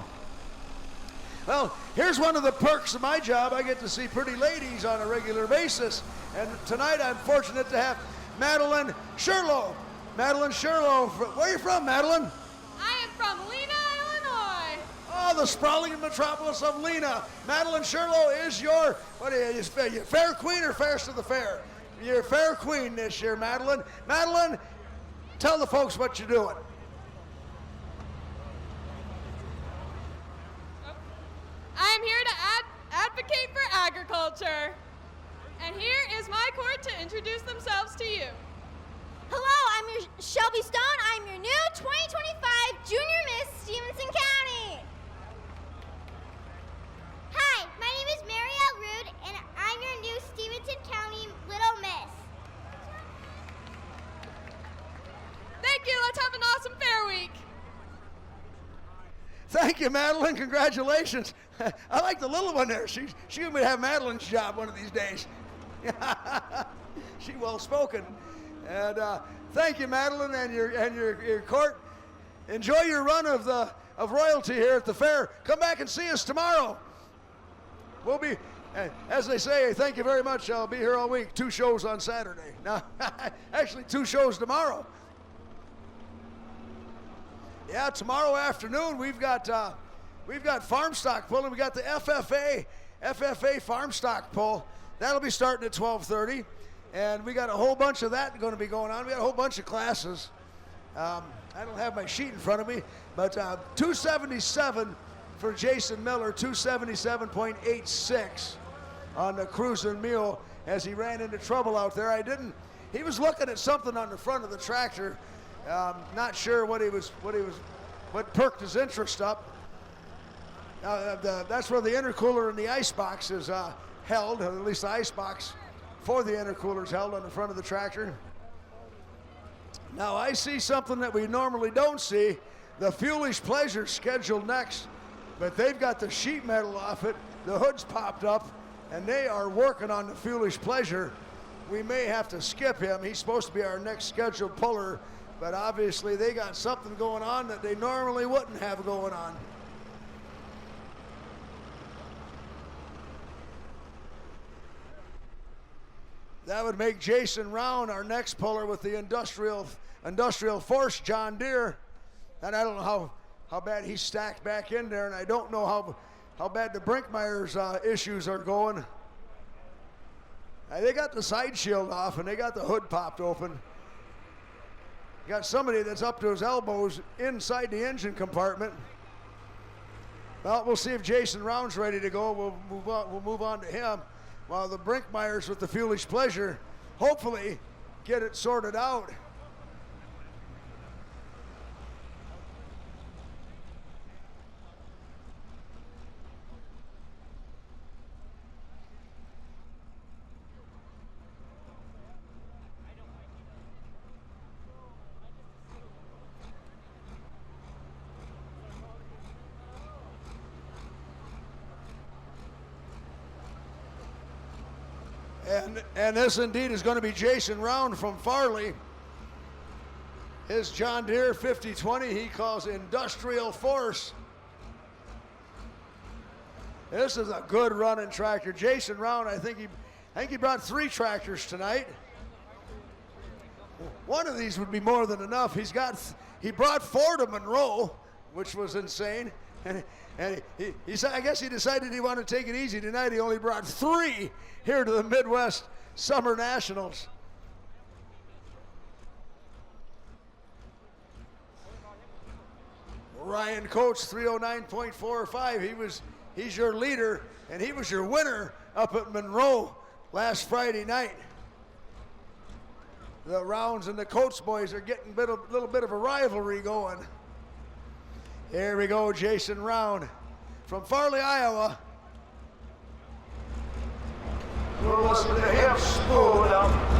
Well, here's one of the perks of my job. I get to see pretty ladies on a regular basis. And tonight I'm fortunate to have Madeline Sherlow. Madeline Sherlow, where are you from, Madeline? I am from Lena, Illinois. Oh, the sprawling metropolis of Lena. Madeline Sherlow is your, what are you, fair queen or fairest of the fair? You're fair queen this year, Madeline. Madeline, tell the folks what you're doing. I'm here to advocate for agriculture. And here is my court to introduce themselves to you. Hello, I'm your Shelby Stone. I'm your new 2025 Junior Miss Stevenson County. Hi, my name is Marielle Rude, and I'm your new Stevenson County Little Miss. Thank you. Let's have an awesome fair week. Thank you, Madeline. Congratulations. I like the little one there. She's going to have Madeline's job one of these days. She's well spoken. And thank you, Madeline, and your court. Enjoy your run of royalty here at the fair. Come back and see us tomorrow. We'll be, as they say, thank you very much. I'll be here all week. 2 shows on Saturday. No, actually 2 shows tomorrow. Yeah, tomorrow afternoon we've got farm stock pulling. We got the FFA farm stock pull. That'll be starting at 12:30, and we got a whole bunch of that going to be going on. We got a whole bunch of classes. I don't have my sheet in front of me, but 277 for Jason Miller, 277.86 on the cruising mule as he ran into trouble out there. He was looking at something on the front of the tractor. Not sure what perked his interest up. That's where the intercooler and the ice box is held, or at least the ice box for the intercooler is held on the front of the tractor. Now I see something that we normally don't see. The Foolish Pleasure scheduled next, but they've got the sheet metal off it. The hood's popped up, and they are working on the Foolish Pleasure. We may have to skip him. He's supposed to be our next scheduled puller, but obviously they got something going on that they normally wouldn't have going on. That would make Jason Round our next puller with the industrial force John Deere. And I don't know how bad he's stacked back in there, and I don't know how bad the Brinkmeyer's issues are going. They got the side shield off and they got the hood popped open. Got somebody that's up to his elbows inside the engine compartment. Well, we'll see if Jason Round's ready to go. We'll move on to him. While the Brinkmeyers with the Foolish Pleasure hopefully get it sorted out. And this indeed is going to be Jason Round from Farley. His John Deere 5020 he calls Industrial Force. This is a good running tractor. Jason Round, I think he brought 3 tractors tonight. One of these would be more than enough. He brought 4 to Monroe, which was insane. And I guess he decided he wanted to take it easy tonight. He only brought 3 here to the Midwest Summer Nationals. Ryan Coates 309.45. He's your leader, and he was your winner up at Monroe last Friday night. The Rounds and the Coates boys are getting a little bit of a rivalry going. Here we go, Jason Round from Farley, Iowa. We'll listen to him smooth up.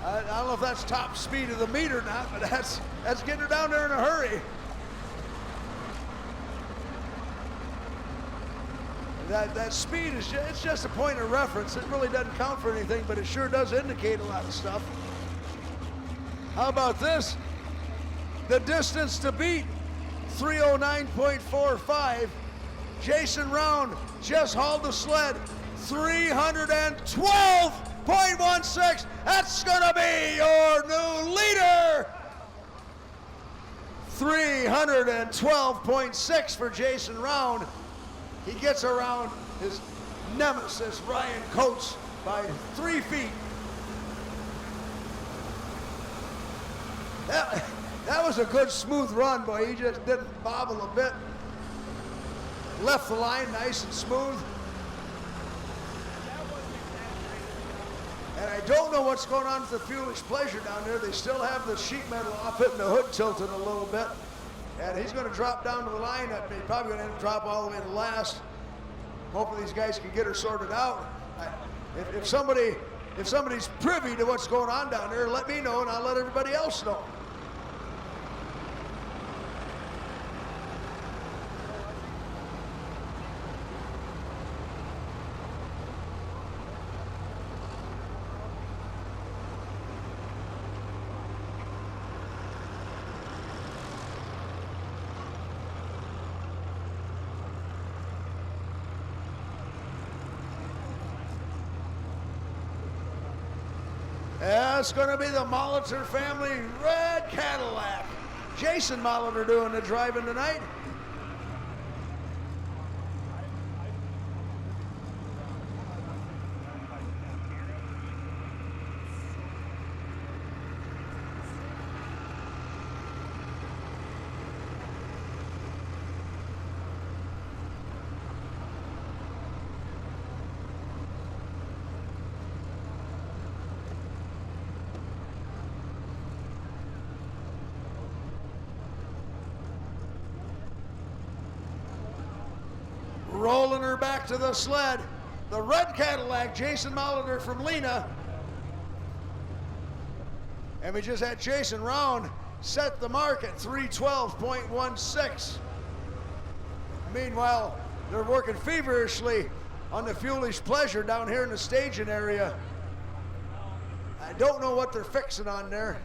I don't know if that's top speed of the meet or not, but that's getting her down there in a hurry. That speed is it's just a point of reference. It really doesn't count for anything, but it sure does indicate a lot of stuff. How about this? The distance to beat, 309.45. Jason Round just hauled the sled, 312.16. That's gonna be your new leader. 312.6 for Jason Round. He gets around his nemesis, Ryan Coates, by 3 feet. That was a good smooth run, boy. He just didn't bobble a bit. Left the line nice and smooth. And I don't know what's going on with the Fuelish Pleasure down there. They still have the sheet metal off it and the hood tilted a little bit. And he's going to drop down to the line. He's probably going to end up drop all the way to last. Hopefully these guys can get her sorted out. If somebody's privy to what's going on down there, let me know and I'll let everybody else know. Yeah, it's going to be the Molitor family red Cadillac. Jason Molitor doing the driving tonight. Rolling her back to the sled. The red Cadillac, Jason Molitor from Lena. And we just had Jason Round set the mark at 312.16. Meanwhile, they're working feverishly on the Fuelish Pleasure down here in the staging area. I don't know what they're fixing on there.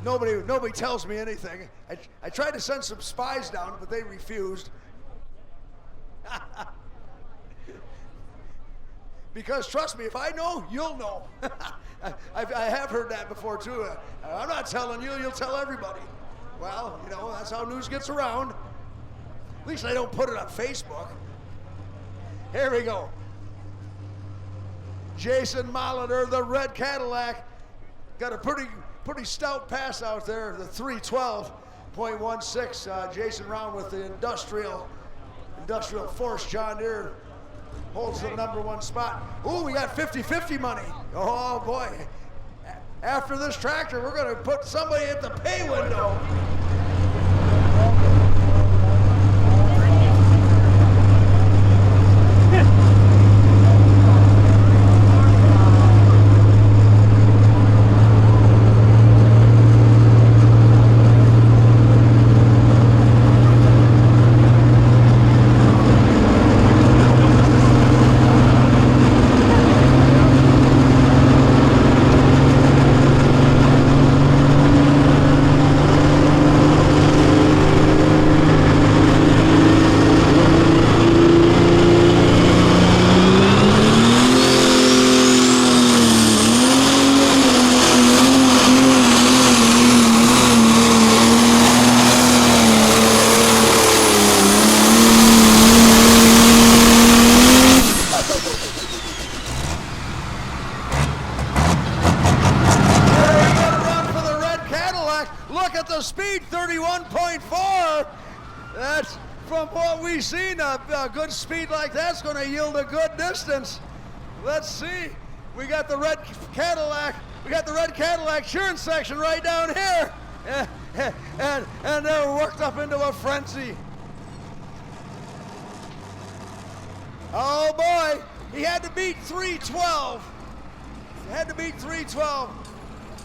Nobody tells me anything. I tried to send some spies down, but they refused. Because trust me, if I know, you'll know. I have heard that before too. I'm not telling you, you'll tell everybody. Well, you know, that's how news gets around. At least I don't put it on Facebook. Here we go. Jason Molitor, the red Cadillac, got a pretty stout pass out there, the 312.16. Jason Round with the industrial force John Deere holds the #1 spot. Ooh, we got 50-50 money. Oh boy. After this tractor, we're gonna put somebody at the pay window. Cadillac. Look at the speed, 31.4. That's, from what we've seen, a good speed like that's going to yield a good distance. Let's see. We got the red Cadillac. We got the red Cadillac cheering section right down here. And they're worked up into a frenzy. Oh boy, he had to beat 312. He had to beat 312.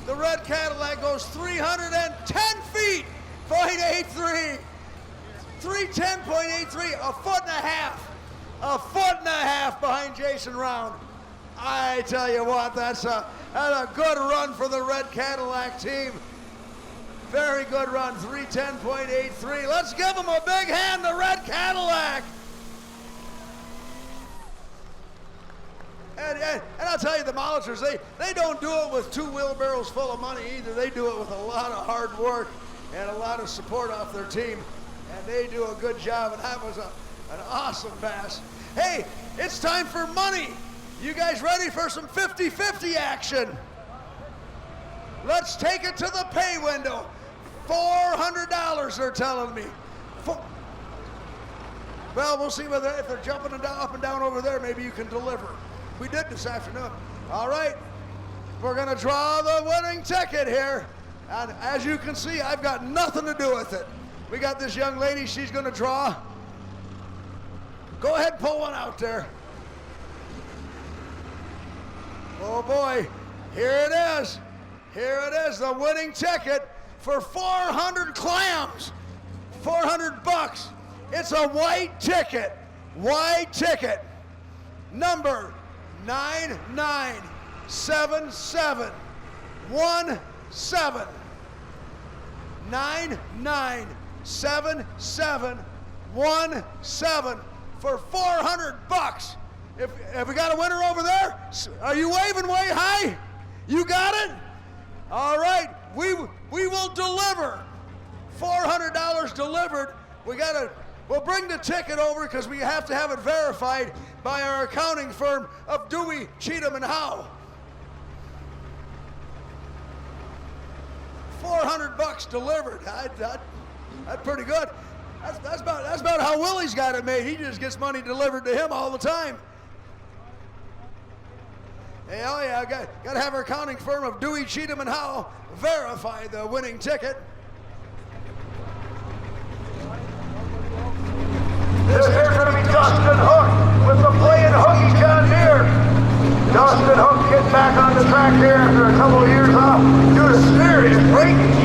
The red Cadillac goes 310 feet, 0.83. 310.83, a foot and a half. A foot and a half behind Jason Round. I tell you what, that's a good run for the red Cadillac team. Very good run, 310.83. Let's give them a big hand, the red Cadillac. And I'll tell you, the Mollitzers, they don't do it with 2 wheelbarrows full of money either. They do it with a lot of hard work and a lot of support off their team. And they do a good job, and that was an awesome pass. Hey, it's time for money. You guys ready for some 50-50 action? Let's take it to the pay window. $400, they're telling me. Well, we'll see whether if they're jumping up and down over there, maybe you can deliver. We did this afternoon. All right, we're gonna draw the winning ticket here. And as you can see, I've got nothing to do with it. We got this young lady, she's gonna draw. Go ahead and pull one out there. Oh boy, here it is. Here it is, the winning ticket for 400 clams. 400 bucks. It's a white ticket. White ticket. Number 997717. 997717 for 400 bucks. Have we got a winner over there? Are you waving way high? You got it? All right, we will deliver. $400 delivered. We'll bring the ticket over because we have to have it verified by our accounting firm of Dewey, Cheatham, and Howe. 400 bucks delivered. That's pretty good. That's about how Willie's got it made. He just gets money delivered to him all the time. Hey, oh yeah, got to have our accounting firm of Dewey, Cheatham, and Howe verify the winning ticket. This is going to be Dustin Hook with the Playing Hooky John Deere. Dustin Hook getting back on the track here after a couple of years off due to serious breakage.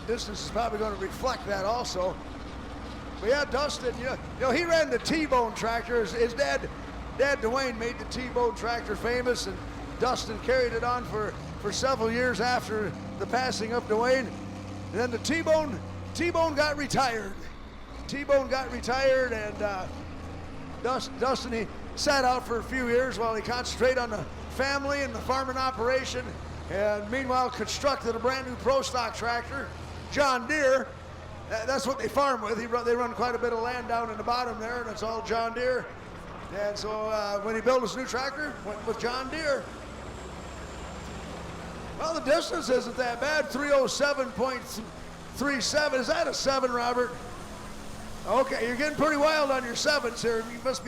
Distance is probably going to reflect that also. But yeah, Dustin, you know, he ran the T-Bone tractor. His dad Dwayne made the T-Bone tractor famous, and Dustin carried it on for several years after the passing of Dwayne. And then the T-Bone got retired. T-Bone got retired, and Dustin, he sat out for a few years while he concentrated on the family and the farming operation, and meanwhile constructed a brand new pro stock tractor. John Deere, that's what they farm with. They run quite a bit of land down in the bottom there, and it's all John Deere. And so when he built his new tractor, went with John Deere. Well, the distance isn't that bad, 307.37. Is that a 7, Robert? Okay, you're getting pretty wild on your 7s here. You must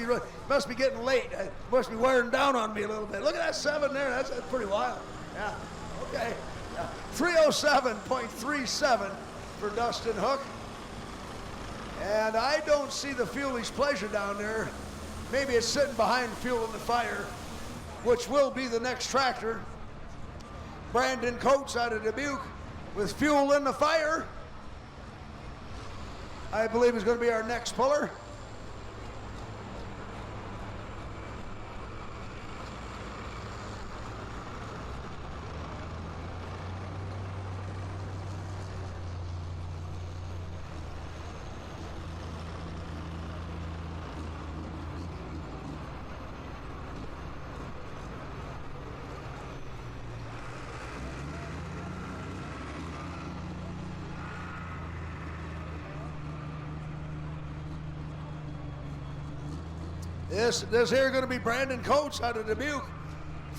be getting late. It must be wearing down on me a little bit. Look at that 7 there. That's pretty wild. Yeah. Okay. 307.37 for Dustin Hook. And I don't see the Fuelie's Pleasure down there. Maybe it's sitting behind Fuel in the Fire, which will be the next tractor. Brandon Coates out of Dubuque with Fuel in the Fire. I believe is going to be our next puller. This here going to be Brandon Coates out of Dubuque,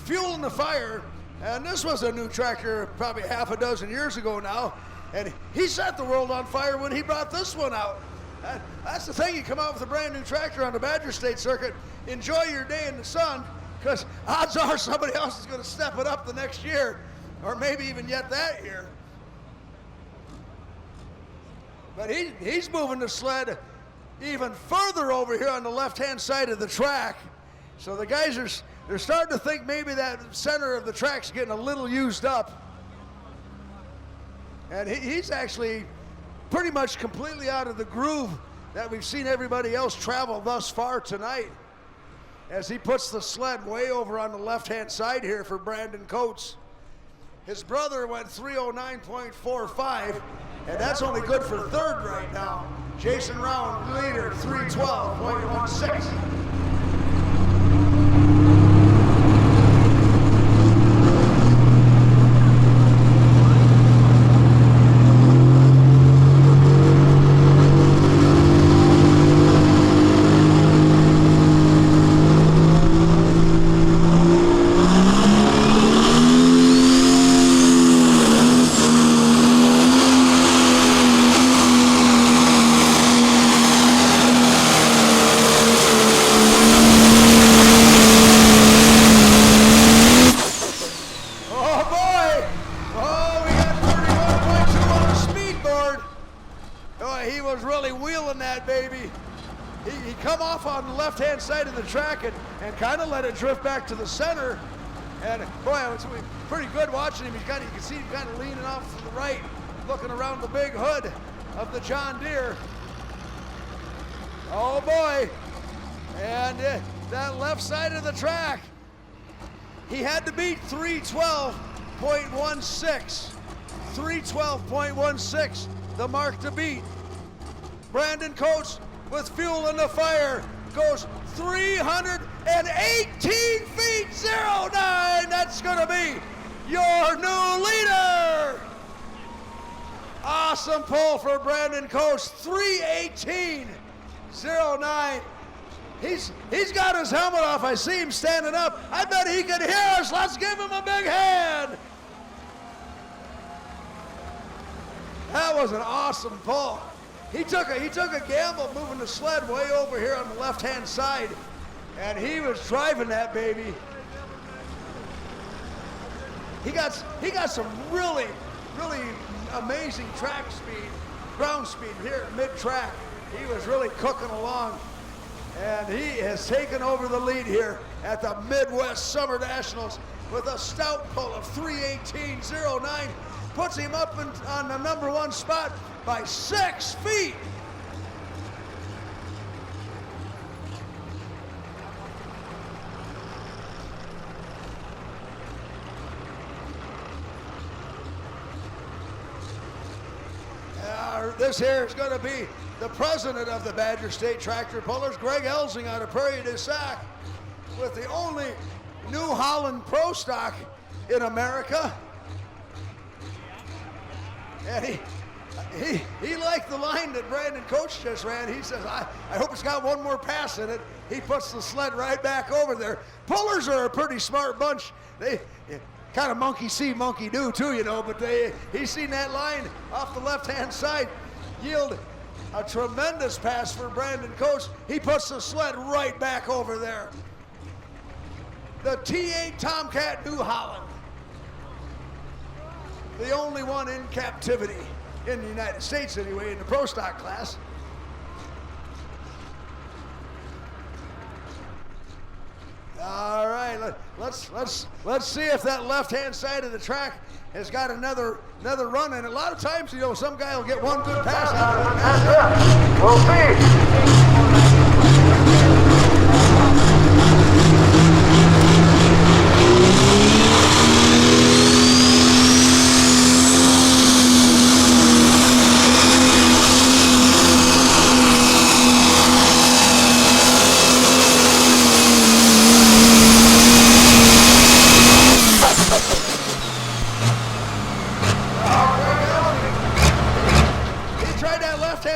fueling the fire. And this was a new tractor probably half a dozen years ago now. And he set the world on fire when he brought this one out. That's the thing, you come out with a brand new tractor on the Badger State circuit, enjoy your day in the sun, because odds are somebody else is going to step it up the next year, or maybe even yet that year. But he's moving the sled even further over here on the left-hand side of the track. So the guys they're starting to think maybe that center of the track's getting a little used up. And he's actually pretty much completely out of the groove that we've seen everybody else travel thus far tonight, as he puts the sled way over on the left-hand side here for Brandon Coates. His brother went 309.45, and that's only good for third right now. Jason Round, leader, 312.16. He come off on the left-hand side of the track and kind of let it drift back to the center. And boy, it was pretty good watching him. You can see him kind of leaning off to the right, looking around the big hood of the John Deere. Oh boy, and that left side of the track, he had to beat 312.16. 312.16, the mark to beat. Brandon Coates, with fuel in the fire, goes 318 feet 09. That's gonna be your new leader. Awesome pull for Brandon Coates, 318.09. He's got his helmet off. I see him standing up. I bet he can hear us. Let's give him a big hand. That was an awesome pull. He took a gamble moving the sled way over here on the left-hand side, and he was driving that baby. He got some really amazing track speed, ground speed here at mid-track. He was really cooking along, and he has taken over the lead here at the Midwest Summer Nationals with a stout pull of 318.09. Puts him up on the number one spot by 6 feet. This here is going to be the president of the Badger State Tractor Pullers, Greg Elsing out of Prairie du Sac, with the only New Holland Pro Stock in America. And he liked the line that Brandon Coates just ran. He says, I hope it's got one more pass in it. He puts the sled right back over there. Pullers are a pretty smart bunch. They kind of monkey see, monkey do too, you know, but he's seen that line off the left-hand side yield a tremendous pass for Brandon Coates. He puts the sled right back over there. The T8 Tomcat New Holland. The only one in captivity in the United States anyway, in the Pro Stock class. All right, let's see if that left-hand side of the track has got another run in. A lot of times, you know, some guy will get one good pass out of it. That's it. We'll see.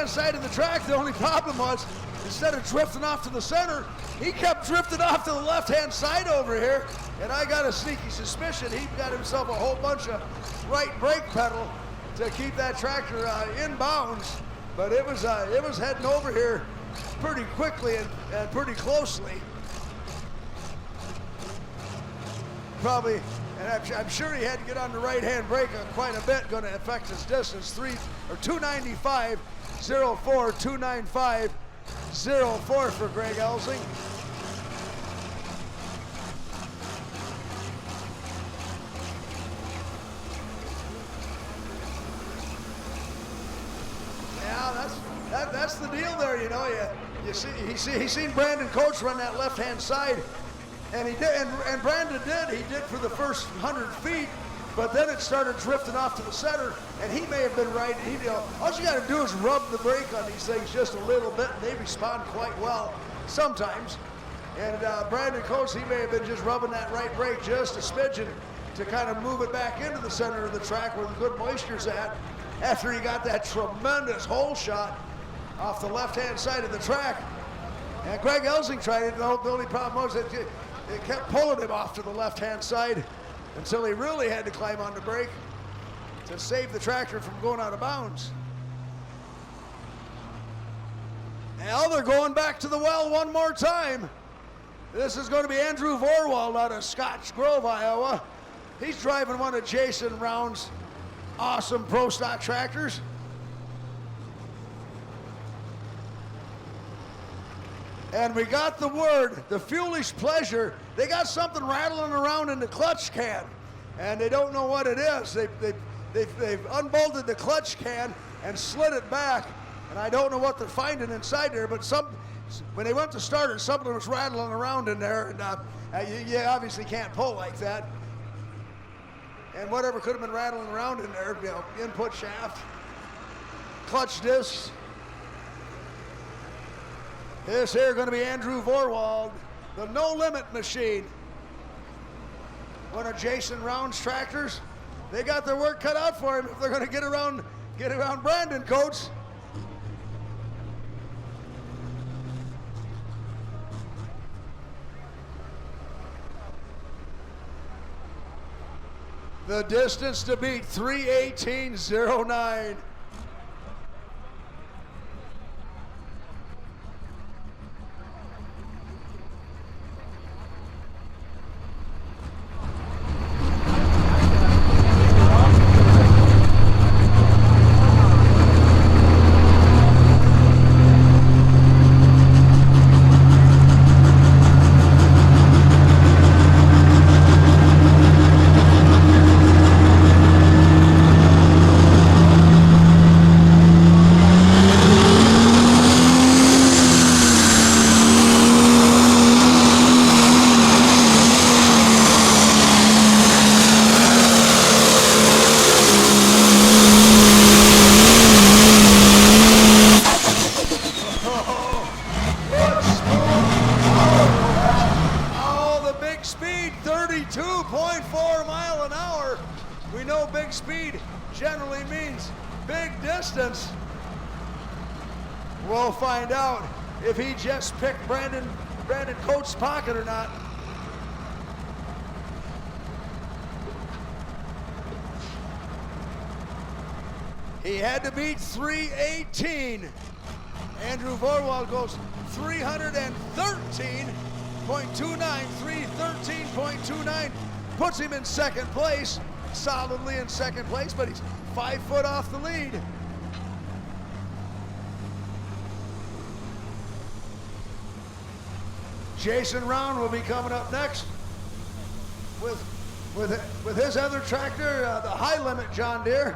Side of the track, the only problem was instead of drifting off to the center, he kept drifting off to the left-hand side over here. And I got a sneaky suspicion he got himself a whole bunch of right brake pedal to keep that tractor in bounds. But it was heading over here pretty quickly and pretty closely. Probably, and I'm sure he had to get on the right-hand brake quite a bit, going to affect his distance. 295.04, 295.04 for Greg Elsing. Yeah, that's the deal there, you know. You see, he seen Brandon Coates run that left-hand side. And he did, and Brandon did. He did for the first 100 feet, but then it started drifting off to the center, and he may have been right. All you got to do is rub the brake on these things just a little bit, and they respond quite well sometimes. And Brandon Coates, he may have been just rubbing that right brake just a smidgen to kind of move it back into the center of the track where the good moisture's at, after he got that tremendous hole shot off the left-hand side of the track. And Greg Elsing tried it. The only problem was that it kept pulling him off to the left-hand side until he really had to climb on the brake to save the tractor from going out of bounds. Now they're going back to the well one more time. This is going to be Andrew Vorwald out of Scotch Grove, Iowa. He's driving one of Jason Round's awesome pro stock tractors. And we got the word, the Fuelish Pleasure, they got something rattling around in the clutch can, and they don't know what it is. They've unbolted the clutch can and slid it back, and I don't know what they're finding inside there, but when they went to start it, something was rattling around in there, and you obviously can't pull like that. And whatever could have been rattling around in there, you know, input shaft, clutch discs. This here going to be Andrew Vorwald, the No Limit Machine. One of Jason Round's tractors. They got their work cut out for him if they're going to get around Brandon Coates. The distance to beat, 3:18.09. Generally means big distance. We'll find out if he just picked Brandon Coates' pocket or not. He had to beat 3:18. Andrew Vorwald goes 313.29, 313.29, puts him in second place. Solidly in second place, but he's 5 foot off the lead. Jason Round will be coming up next with his other tractor, the High Limit John Deere.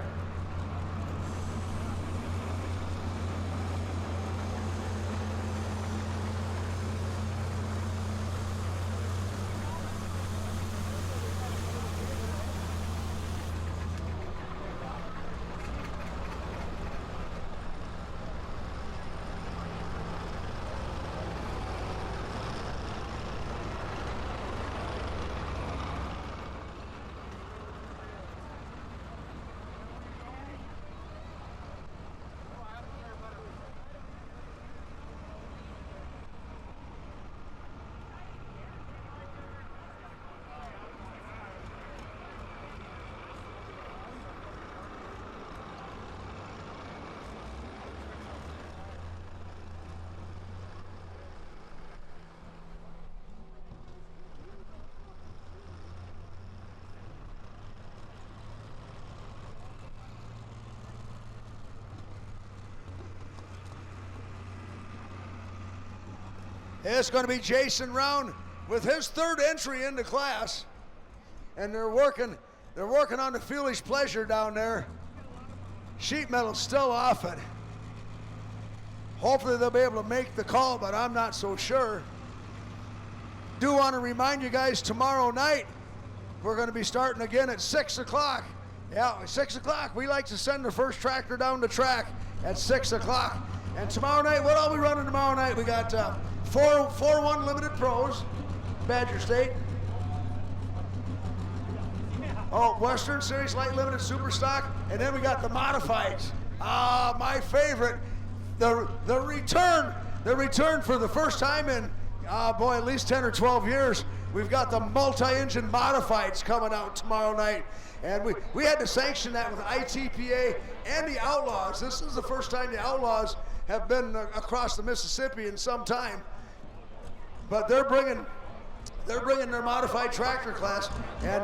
It's going to be Jason Round with his third entry into class. And they're working on the Foolish Pleasure down there. Sheet metal's still off it. Hopefully they'll be able to make the call, but I'm not so sure. Do want to remind you guys, tomorrow night, we're going to be starting again at 6 o'clock. Yeah, 6 o'clock. We like to send the first tractor down the track at 6 o'clock. And tomorrow night, what are we running tomorrow night? We got 4-1 limited pros, Badger State. Oh, Western Series Light Limited Super Stock. And then we got the modifieds. My favorite, the return for the first time in, at least 10 or 12 years. We've got the multi-engine modifieds coming out tomorrow night. And we had to sanction that with ITPA and the Outlaws. This is the first time the Outlaws have been across the Mississippi in some time. But they're bringing their modified tractor class. And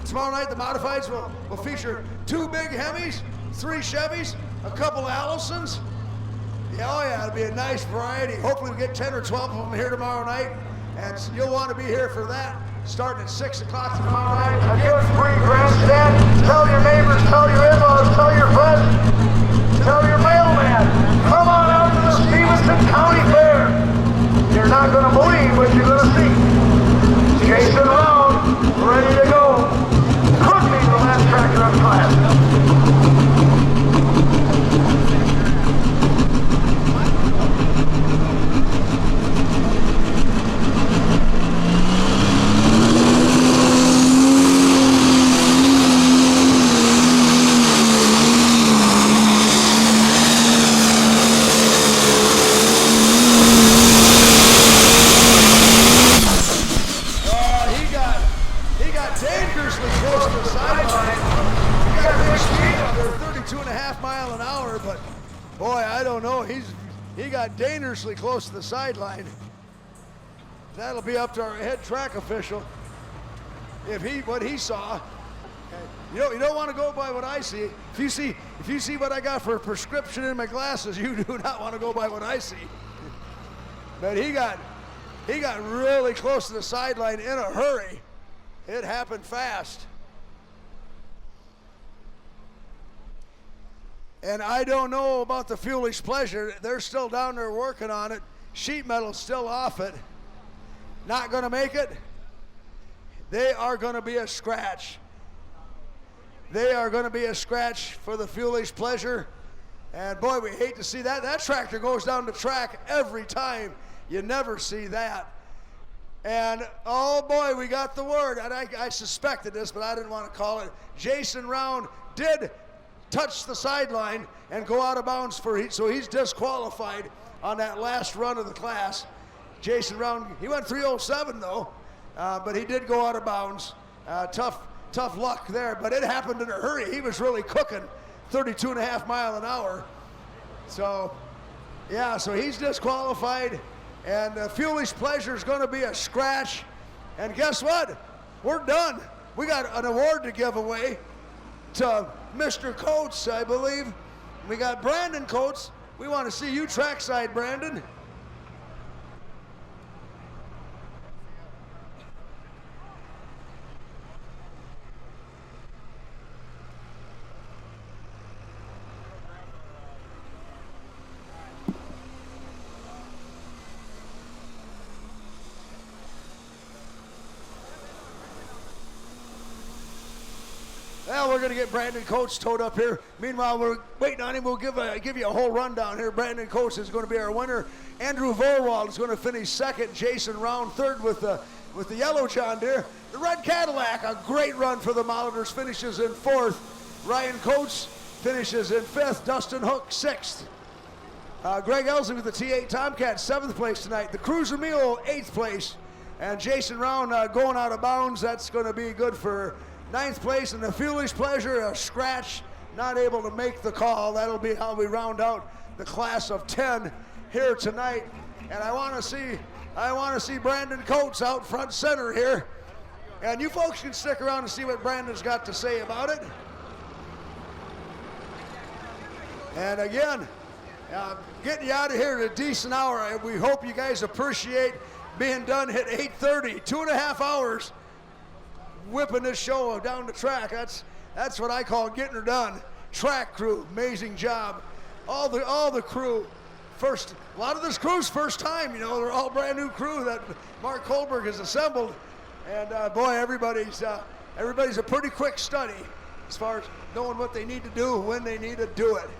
tomorrow night the modifieds will feature 2 big Hemis, 3 Chevys, a couple Allisons. Yeah, it'll be a nice variety. Hopefully we get 10 or 12 of them here tomorrow night. And you'll want to be here for that, starting at 6 o'clock tomorrow night. Again, free grandstand. Tell your neighbors, tell your in-laws, tell your friends, tell your mailman. Come on out to the Stevenson County Fair. You're not going to believe what you're going to see. Jason Round, ready to go. Could be the last tractor of class. Dangerously close to the sideline. He got big speed up there, 32.5 miles an hour, but boy, I don't know. He got dangerously close to the sideline. That'll be up to our head track official if what he saw. You don't want to go by what I see. If you see what I got for a prescription in my glasses, you do not want to go by what I see. But he got really close to the sideline in a hurry. It happened fast. And I don't know about the Foolish Pleasure. They're still down there working on it. Sheet metal's still off it. Not going to make it. They are going to be a scratch. They are going to be a scratch for the Foolish Pleasure. And boy, we hate to see that. That tractor goes down the track every time. You never see that. And oh boy, we got the word. And I suspected this, but I didn't want to call it. Jason Round did touch the sideline and go out of bounds so he's disqualified on that last run of the class. Jason Round, he went 3:07 though, but he did go out of bounds. Tough luck there, but it happened in a hurry. He was really cooking, 32.5 miles an hour. So, yeah, so he's disqualified, and Foolish Pleasure is going to be a scratch. And guess what? We're done. We got an award to give away to Mr. Coates, I believe. We got Brandon Coates. We want to see you trackside, Brandon. Well, we're going to get Brandon Coates towed up here. Meanwhile, we're waiting on him. We'll give you a whole rundown here. Brandon Coates is going to be our winner. Andrew Vorwald is going to finish second. Jason Round third with the yellow John Deere. The red Cadillac, a great run for the Molitors, finishes in fourth. Ryan Coates finishes in fifth. Dustin Hook sixth. Greg Elsie with the T8 Tomcat, seventh place tonight. The Cruiser Mule, eighth place. And Jason Round going out of bounds. That's going to be good for ninth place. And the Foolish Pleasure, a scratch, not able to make the call. That'll be how we round out the class of 10 here tonight. And I want to see Brandon Coates out front center here. And you folks can stick around and see what Brandon's got to say about it. And again, Getting you out of here at a decent hour. We hope you guys appreciate being done at 8:30. 2.5 hours whipping this show down the track. That's what I call getting her done. Track crew, amazing job. All the crew. A lot of this crew's first time, you know, they're all brand new crew that Mark Kohlberg has assembled. And boy, everybody's a pretty quick study as far as knowing what they need to do, when they need to do it.